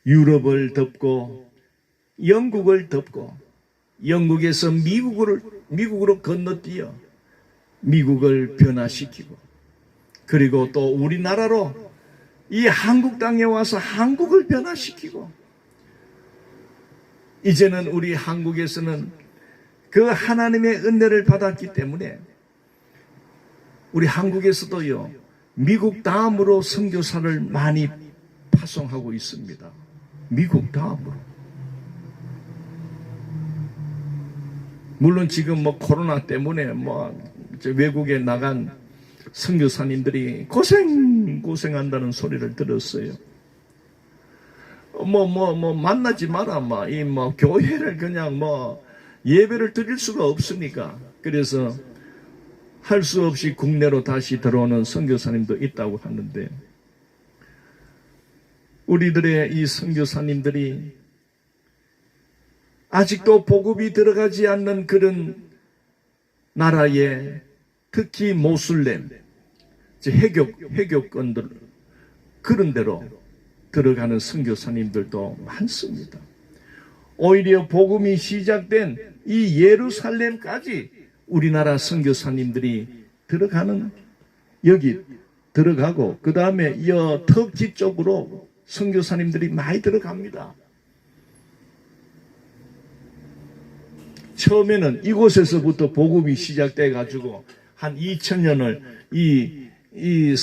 유럽을 덮고 영국을 덮고 영국에서 미국으로 건너뛰어 미국을 변화시키고, 그리고 또 우리나라로 이 한국 땅에 와서 한국을 변화시키고, 이제는 우리 한국에서는 그 하나님의 은혜를 받았기 때문에 우리 한국에서도요 미국 다음으로 선교사를 많이 파송하고 있습니다. 미국 다음으로. 물론 지금 코로나 때문에 외국에 나간 선교사님들이 고생한다는 소리를 들었어요. 만나지 마라, 교회를 그냥 예배를 드릴 수가 없으니까. 그래서 할 수 없이 국내로 다시 들어오는 선교사님도 있다고 하는데, 우리들의 이 선교사님들이 아직도 복음이 들어가지 않는 그런 나라에, 특히 모슬렘, 해교권들, 그런 데로 들어가는 선교사님들도 많습니다. 오히려 복음이 시작된 이 예루살렘까지 우리나라 선교사님들이 들어가는, 여기 들어가고 그 다음에 이 턱지 쪽으로 선교사님들이 많이 들어갑니다. 처음에는 이곳에서부터 복음이 시작돼 가지고 한 2000년을 이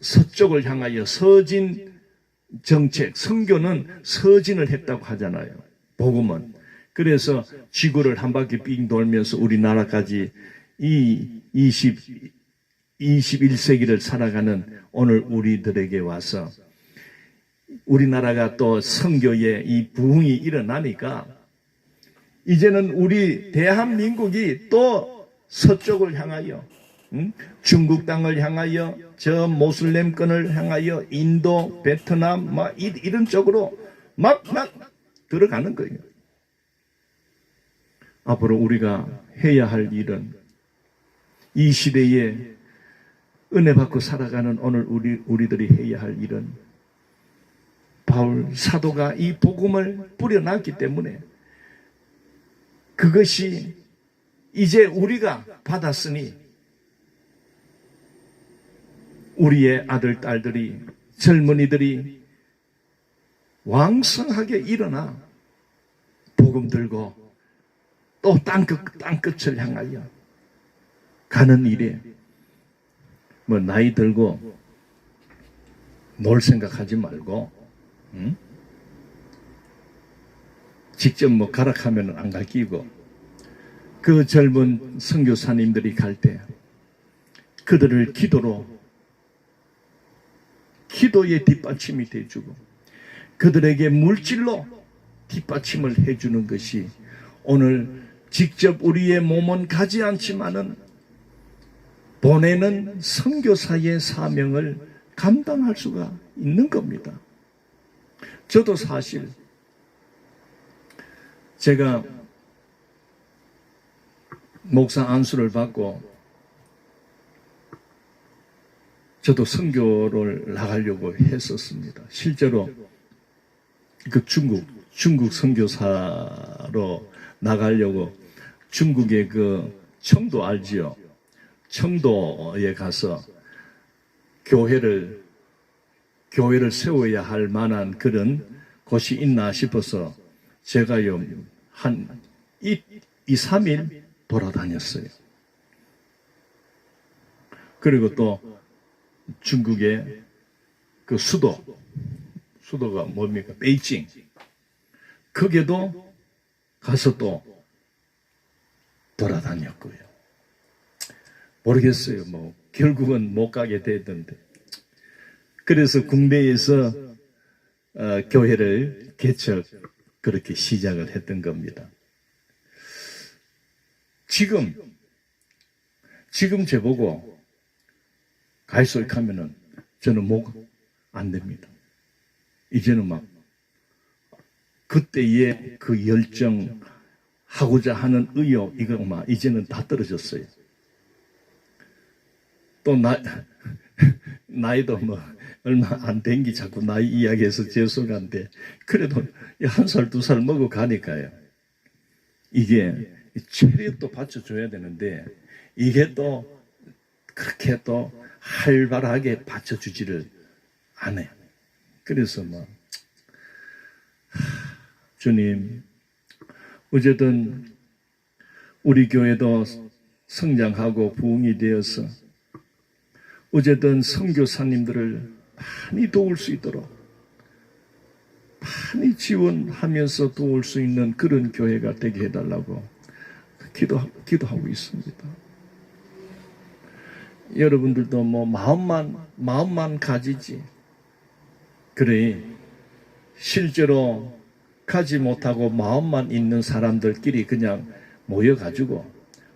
서쪽을 향하여 서진 정책, 선교는 서진을 했다고 하잖아요. 복음은. 그래서 지구를 한 바퀴 빙 돌면서 우리나라까지 이 21세기를 살아가는 오늘 우리들에게 와서 우리나라가 또 선교의 이 부흥이 일어나니까 이제는 우리 대한민국이 또 서쪽을 향하여 중국 땅을 향하여 저 모슬렘권을 향하여 인도, 베트남 이런 쪽으로 막 들어가는 거예요. 앞으로 우리가 해야 할 일은 이 시대에 은혜 받고 살아가는 오늘 우리들이 해야 할 일은 바울 사도가 이 복음을 뿌려놨기 때문에 그것이 이제 우리가 받았으니 우리의 아들, 딸들이, 젊은이들이 왕성하게 일어나 복음 들고 또 땅끝을 향하여 가는 일에 나이 들고 놀 생각하지 말고 직접 가락하면 안 갈끼고 그 젊은 선교사님들이 갈 때 그들을 기도의 뒷받침이 돼주고 그들에게 물질로 뒷받침을 해주는 것이 오늘 직접 우리의 몸은 가지 않지만은 보내는 선교사의 사명을 감당할 수가 있는 겁니다. 저도 사실 제가 목사 안수를 받고 저도 선교를 나가려고 했었습니다. 실제로 그 중국 선교사로 나가려고 중국의 그 청도 알지요? 청도에 가서 교회를 세워야 할 만한 그런 곳이 있나 싶어서 제가요 한 2-3일 돌아다녔어요. 그리고 또 중국의 그 수도가 뭡니까? 베이징. 거기도 가서 또 돌아다녔고요. 모르겠어요. 결국은 못 가게 되던데. 그래서 국내에서 교회를 그렇게 시작을 했던 겁니다. 지금 저보고 가이소익 하면은 저는 안 됩니다. 이제는 그때의 그 열정, 하고자 하는 의욕, 이거 이제는 다 떨어졌어요. 또 나이도 얼마 안 된 게 자꾸 나이 이야기해서 죄송한데, 그래도 1살, 2살 먹어 가니까요. 이게 체력도 받쳐줘야 되는데, 이게 또 그렇게 또 활발하게 받쳐주지를 않아요. 그래서 주님, 어쨌든 우리 교회도 성장하고 부흥이 되어서 어쨌든 선교사님들을 많이 도울 수 있도록 많이 지원하면서 도울 수 있는 그런 교회가 되게 해달라고 기도하고 있습니다. 여러분들도 마음만 가지지. 그래, 실제로 가지 못하고 마음만 있는 사람들끼리 그냥 모여가지고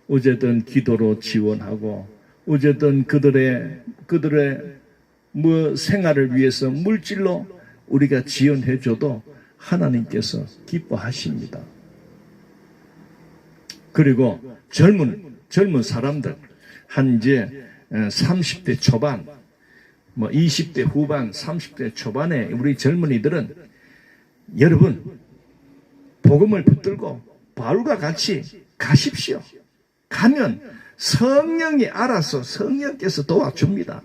어쨌든 기도로 지원하고 어쨌든 그들의 생활을 위해서 물질로 우리가 지원해줘도 하나님께서 기뻐하십니다. 그리고 젊은 사람들 한 이제 30대 초반, 20대 후반, 30대 초반에 우리 젊은이들은 여러분 복음을 붙들고 바울과 같이 가십시오. 가면 성령이 알아서 성령께서 도와줍니다.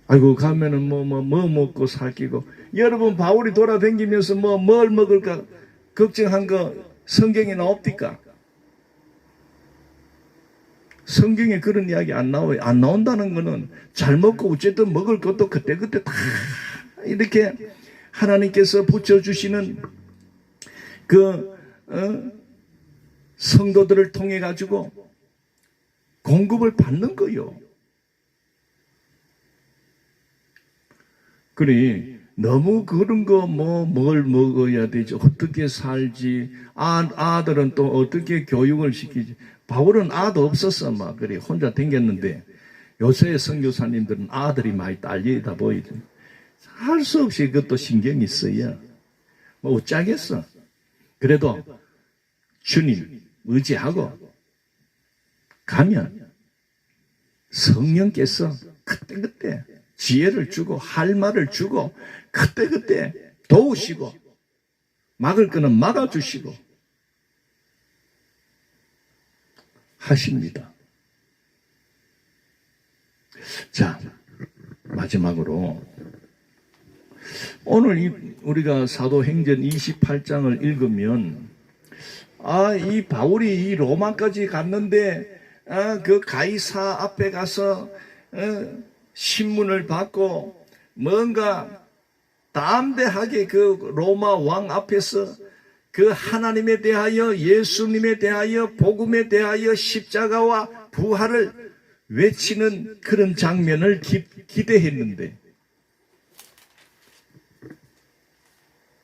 아이고 가면은 뭐 먹고 살기고. 여러분 바울이 돌아다니면서 뭘 먹을까 걱정한 거 성경에 나옵니까? 성경에 그런 이야기 안 나와요. 안 나온다는 거는 잘 먹고 어쨌든 먹을 것도 그때그때 다 이렇게 하나님께서 붙여주시는 그 성도들을 통해 가지고 공급을 받는 거요. 그래 너무 그런 거 뭘 먹어야 되지, 어떻게 살지, 아들은 또 어떻게 교육을 시키지. 바울은 아도 없었어. 막 그래 혼자 댕겼는데 요새 선교사님들은 아들이 많이 딸리다 보이죠. 할 수 없이 그것도 신경이 있어요. 뭐 어쩌겠어. 그래도 주님 의지하고 가면 성령께서 그때그때 지혜를 주고 할 말을 주고 그때그때 도우시고 막을 거는 막아주시고 하십니다. 자, 마지막으로 오늘 우리가 사도행전 28장을 읽으면 이 바울이 이 로마까지 갔는데 그 가이사 앞에 가서 신문을 받고 뭔가 담대하게 그 로마 왕 앞에서 그 하나님에 대하여 예수님에 대하여 복음에 대하여 십자가와 부활을 외치는 그런 장면을 기대했는데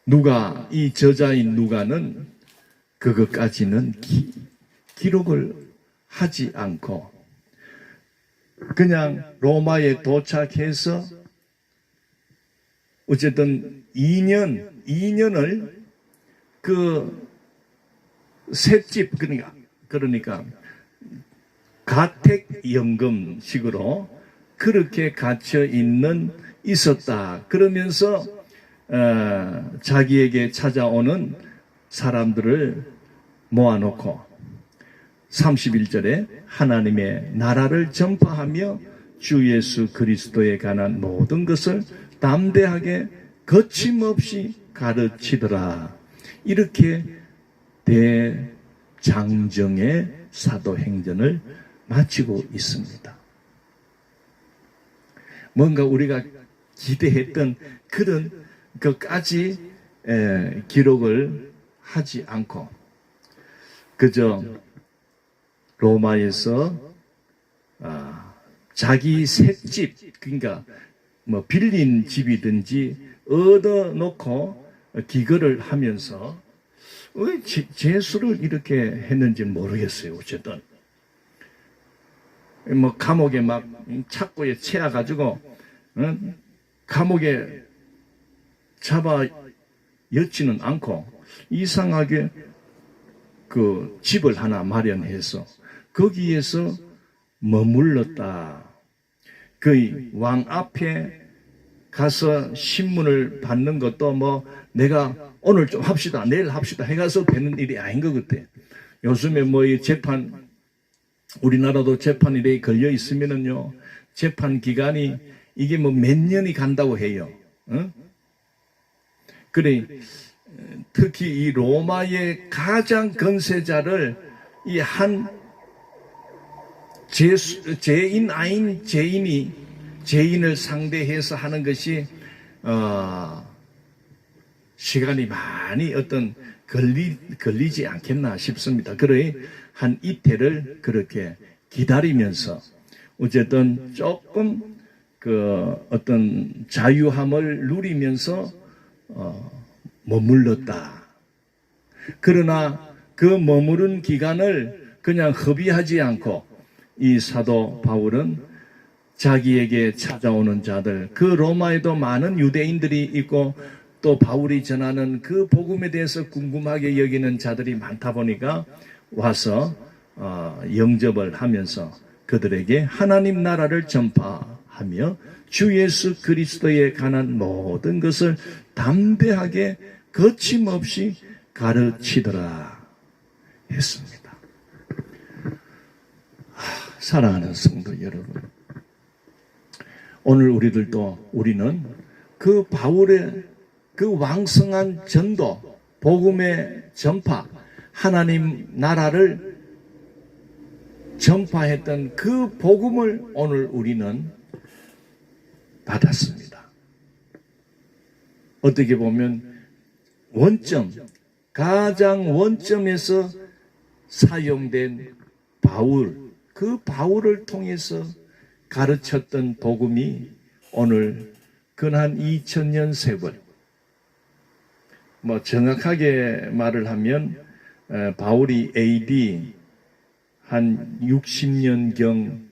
누가 이 저자인 누가는 그것까지는 기록을 하지 않고 그냥 로마에 도착해서 어쨌든 2년을 그 셋집 그러니까 가택연금식으로 그렇게 갇혀 있었다. 그러면서 자기에게 찾아오는 사람들을 모아놓고 31절에 하나님의 나라를 전파하며 주 예수 그리스도에 관한 모든 것을 담대하게 거침없이 가르치더라. 이렇게 대장정의 사도행전을 마치고 있습니다. 뭔가 우리가 기대했던 그런 것까지 기록을 하지 않고 그저 로마에서 자기 셋집 그러니까 뭐 빌린 집이든지 얻어놓고 기거를 하면서 왜 재수를 이렇게 했는지 모르겠어요. 어쨌든 뭐 감옥에 막 착고에 채워가지고 감옥에 잡아 였지는 않고 이상하게 그 집을 하나 마련해서 거기에서 머물렀다. 그 왕 앞에 가서 신문을 받는 것도 뭐 내가 오늘 좀 합시다 내일 합시다 해가서 되는 일이 아닌 것 같아. 요즘에 뭐 이 재판 우리나라도 재판 일에 걸려 있으면은요 재판 기간이 이게 뭐 몇 년이 간다고 해요. 그래 특히 이 로마의 가장 건세자를 이 한 죄인 아닌 죄인을 상대해서 하는 것이 시간이 많이 걸리지 않겠나 싶습니다. 그래 한 이태를 그렇게 기다리면서 어쨌든 조금 그 어떤 자유함을 누리면서 머물렀다. 그러나 그 머무른 기간을 그냥 허비하지 않고 이 사도 바울은 자기에게 찾아오는 자들, 그 로마에도 많은 유대인들이 있고 또 바울이 전하는 그 복음에 대해서 궁금하게 여기는 자들이 많다 보니까 와서 영접을 하면서 그들에게 하나님 나라를 전파하며 주 예수 그리스도에 관한 모든 것을 담대하게 거침없이 가르치더라 했습니다. 사랑하는 성도 여러분, 오늘 우리는 그 바울의 그 왕성한 전도, 복음의 전파, 하나님 나라를 전파했던 그 복음을 오늘 우리는 받았습니다. 어떻게 보면 가장 원점에서 사용된 그 바울을 통해서 가르쳤던 복음이 오늘 근한 2000년 세월, 정확하게 말을 하면 바울이 AD 한 60년경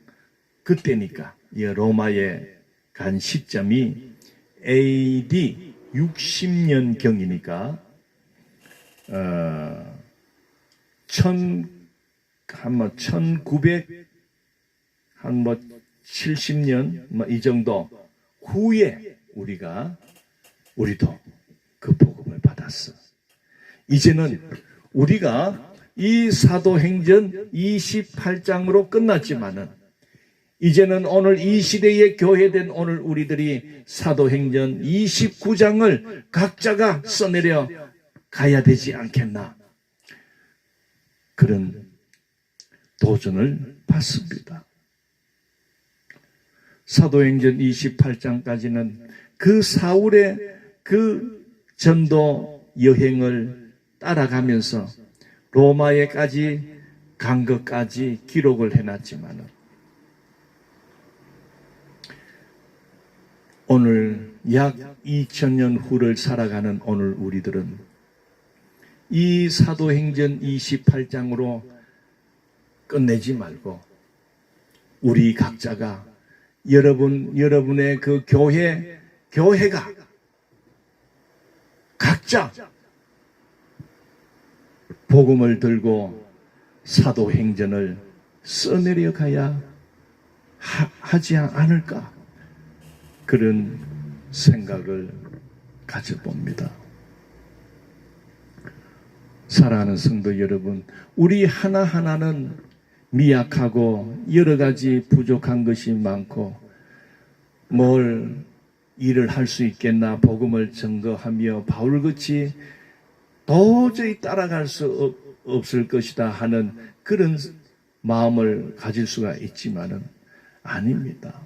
그때니까 로마에 간 시점이 AD 60년경이니까 1970년 이 정도 후에 우리도 그 복음을 받았어. 이제는 우리가 이 사도행전 28장으로 끝났지만은 이제는 오늘 이 시대에 교회된 오늘 우리들이 사도행전 29장을 각자가 써내려 가야 되지 않겠나, 그런 도전을 받습니다. 사도행전 28장까지는 그 사울의 그 전도 여행을 따라가면서 로마에까지 간 것까지 기록을 해놨지만은 오늘 약 2000년 후를 살아가는 오늘 우리들은 이 사도행전 28장으로 끝내지 말고 우리 각자가 여러분의 그 교회가 각자 복음을 들고 사도행전을 써내려 가야 하지 않을까, 그런 생각을 가져봅니다. 사랑하는 성도 여러분, 우리 하나하나는 미약하고 여러 가지 부족한 것이 많고 뭘 일을 할 수 있겠나, 복음을 증거하며 바울같이 도저히 따라갈 수 없을 것이다 하는 그런 마음을 가질 수가 있지만은 아닙니다.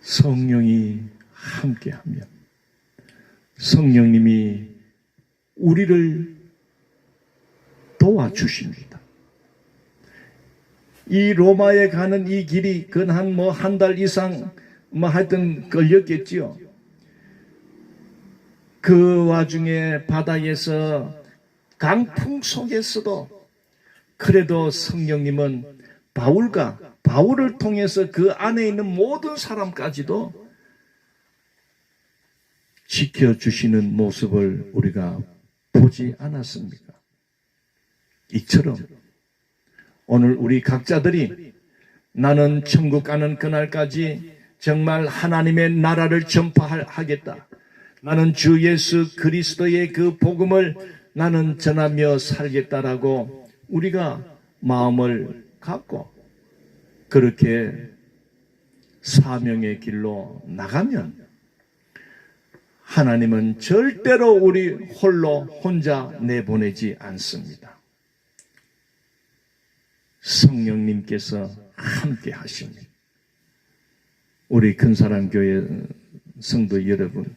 성령이 함께하면 성령님이 우리를 도와주십니다. 이 로마에 가는 이 길이 근한 한 달 이상 하여튼 걸렸겠지요. 그 와중에 바다에서 강풍 속에서도 그래도 성령님은 바울을 통해서 그 안에 있는 모든 사람까지도 지켜주시는 모습을 우리가 보지 않았습니까? 이처럼 오늘 우리 각자들이 나는 천국 가는 그날까지 정말 하나님의 나라를 전파하겠다, 나는 주 예수 그리스도의 그 복음을 나는 전하며 살겠다라고 우리가 마음을 갖고 그렇게 사명의 길로 나가면 하나님은 절대로 우리 혼자 내보내지 않습니다. 성령님께서 함께 하십니다. 우리 큰사랑교회 성도 여러분,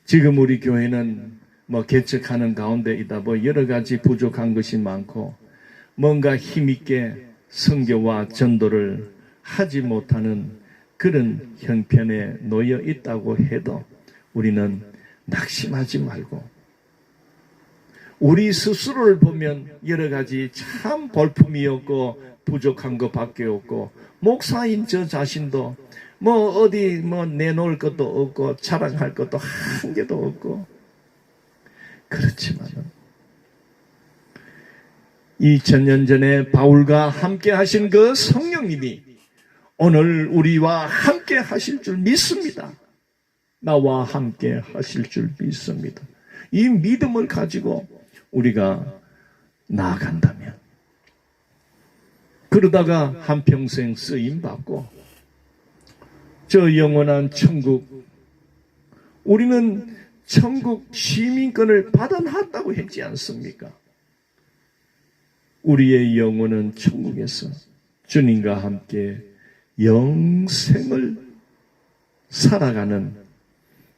지금 우리 교회는 개척하는 가운데이다 여러 가지 부족한 것이 많고 뭔가 힘있게 선교와 전도를 하지 못하는 그런 형편에 놓여 있다고 해도 우리는 낙심하지 말고 우리 스스로를 보면 여러 가지 참 볼품이 없고 부족한 것밖에 없고 목사인 저 자신도 어디 내놓을 것도 없고 자랑할 것도 한 개도 없고, 그렇지만은 2000년 전에 바울과 함께 하신 그 성령님이 오늘 우리와 함께 하실 줄 믿습니다. 나와 함께 하실 줄 믿습니다. 이 믿음을 가지고 우리가 나아간다면 그러다가 한평생 쓰임받고 저 영원한 천국, 우리는 천국 시민권을 받아놨다고 했지 않습니까? 우리의 영혼은 천국에서 주님과 함께 영생을 살아가는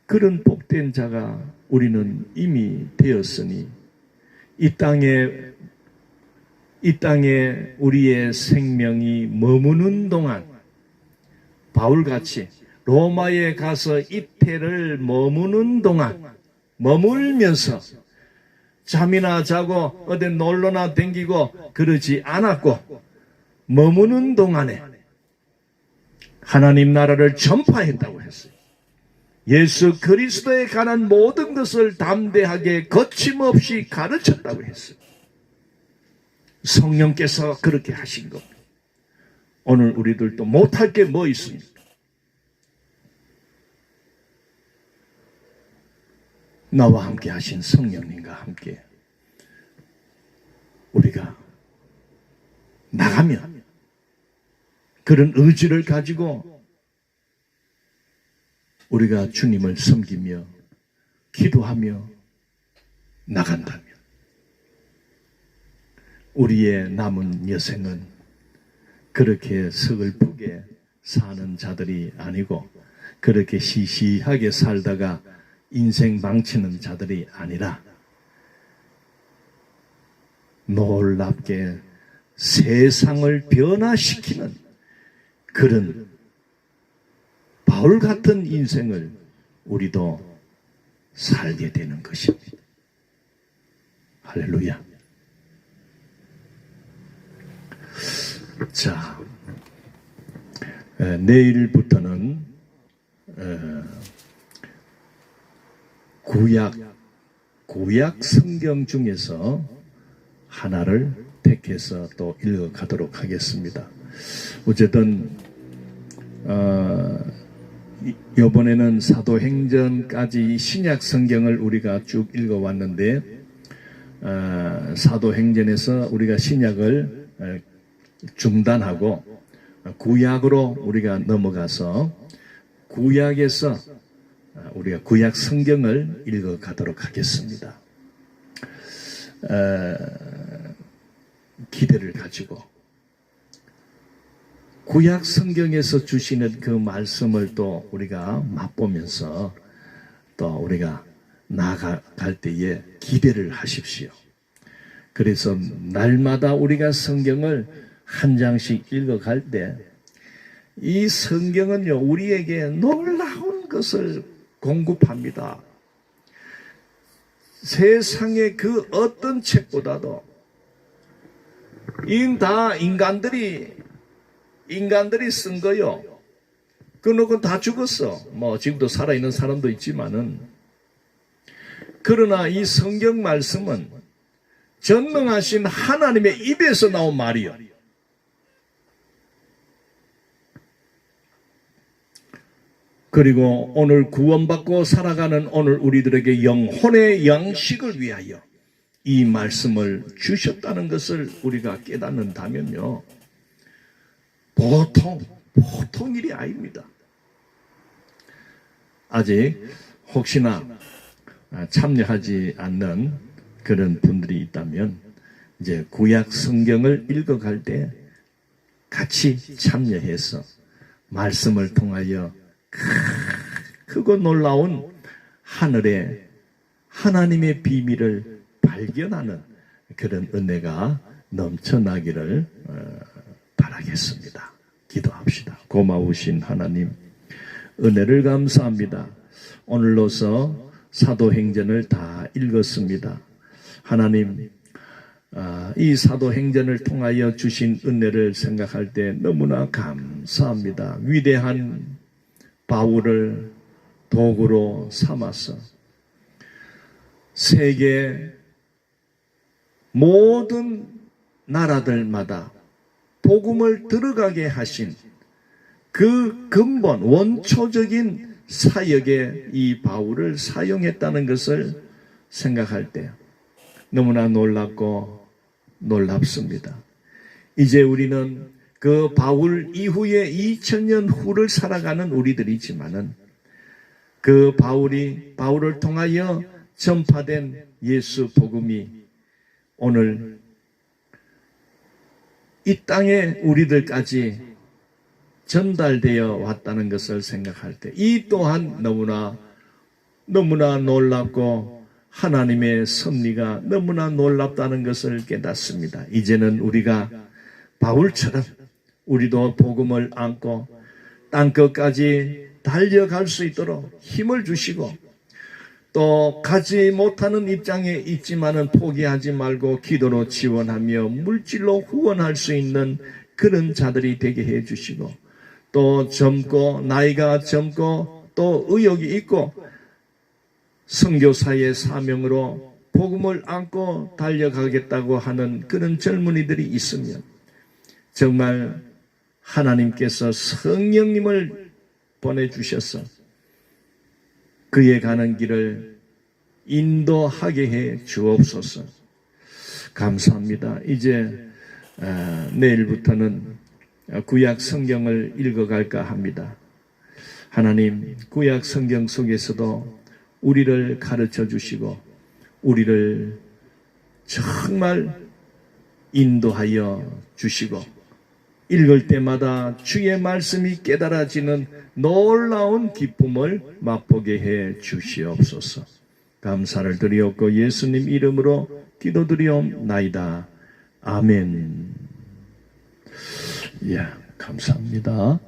그런 복된 자가 우리는 이미 되었으니 이 땅에 우리의 생명이 머무는 동안 바울같이 로마에 가서 이태를 머무는 동안 머물면서 잠이나 자고 어디 놀러나 댕기고 그러지 않았고 머무는 동안에 하나님 나라를 전파했다고 했어요. 예수 그리스도에 관한 모든 것을 담대하게 거침없이 가르쳤다고 했어요. 성령께서 그렇게 하신 겁니다. 오늘 우리들도 못할 게 뭐 있습니까? 나와 함께 하신 성령님과 함께 우리가 나가면 그런 의지를 가지고 우리가 주님을 섬기며 기도하며 나간다면 우리의 남은 여생은 그렇게 서글프게 사는 자들이 아니고 그렇게 시시하게 살다가 인생 망치는 자들이 아니라 놀랍게 세상을 변화시키는 그런 바울 같은 인생을 우리도 살게 되는 것입니다. 할렐루야. 자, 내일부터는 구약 성경 중에서 하나를 택해서 또 읽어가도록 하겠습니다. 어쨌든 이번에는 사도행전까지 신약 성경을 우리가 쭉 읽어왔는데 사도행전에서 우리가 신약을 중단하고 구약으로 우리가 넘어가서 구약에서 우리가 구약 성경을 읽어가도록 하겠습니다. 기대를 가지고 구약 성경에서 주시는 그 말씀을 또 우리가 맛보면서 또 우리가 나아갈 때에 기대를 하십시오. 그래서 날마다 우리가 성경을 한 장씩 읽어갈 때 이 성경은요 우리에게 놀라운 것을 공급합니다. 세상의 그 어떤 책보다도 다 인간들이 쓴 거요. 그놓고 다 죽었어. 뭐 지금도 살아있는 사람도 있지만은, 그러나 이 성경 말씀은 전능하신 하나님의 입에서 나온 말이요. 그리고 오늘 구원받고 살아가는 오늘 우리들에게 영혼의 양식을 위하여 이 말씀을 주셨다는 것을 우리가 깨닫는다면요, 보통 일이 아닙니다. 아직 혹시나 참여하지 않는 그런 분들이 있다면 이제 구약 성경을 읽어갈 때 같이 참여해서 말씀을 통하여 크고 놀라운 하늘의 하나님의 비밀을 발견하는 그런 은혜가 넘쳐나기를 바라겠습니다. 기도합시다. 고마우신 하나님, 은혜를 감사합니다. 오늘로서 사도행전을 다 읽었습니다. 하나님, 이 사도행전을 통하여 주신 은혜를 생각할 때 너무나 감사합니다. 위대한 바울을 도구로 삼아서 세계 모든 나라들마다 복음을 들어가게 하신 그 근본 원초적인 사역에 이 바울을 사용했다는 것을 생각할 때 너무나 놀랍고 놀랍습니다. 이제 우리는 그 바울 이후에 2000년 후를 살아가는 우리들이지만은 그 바울을 통하여 전파된 예수 복음이 오늘 이 땅에 우리들까지 전달되어 왔다는 것을 생각할 때 이 또한 너무나 놀랍고 하나님의 섭리가 너무나 놀랍다는 것을 깨닫습니다. 이제는 우리가 바울처럼 우리도 복음을 안고 땅끝까지 달려갈 수 있도록 힘을 주시고 또 가지 못하는 입장에 있지만은 포기하지 말고 기도로 지원하며 물질로 후원할 수 있는 그런 자들이 되게 해 주시고 또 젊고 나이가 젊고 또 의욕이 있고 선교사의 사명으로 복음을 안고 달려가겠다고 하는 그런 젊은이들이 있으면 정말 하나님께서 성령님을 보내주셔서 그의 가는 길을 인도하게 해 주옵소서. 감사합니다. 이제 내일부터는 구약 성경을 읽어갈까 합니다. 하나님, 구약 성경 속에서도 우리를 가르쳐 주시고 우리를 정말 인도하여 주시고 읽을 때마다 주의 말씀이 깨달아지는 놀라운 기쁨을 맛보게 해 주시옵소서. 감사를 드리옵고 예수님 이름으로 기도드리옵나이다. 아멘. 예, 감사합니다.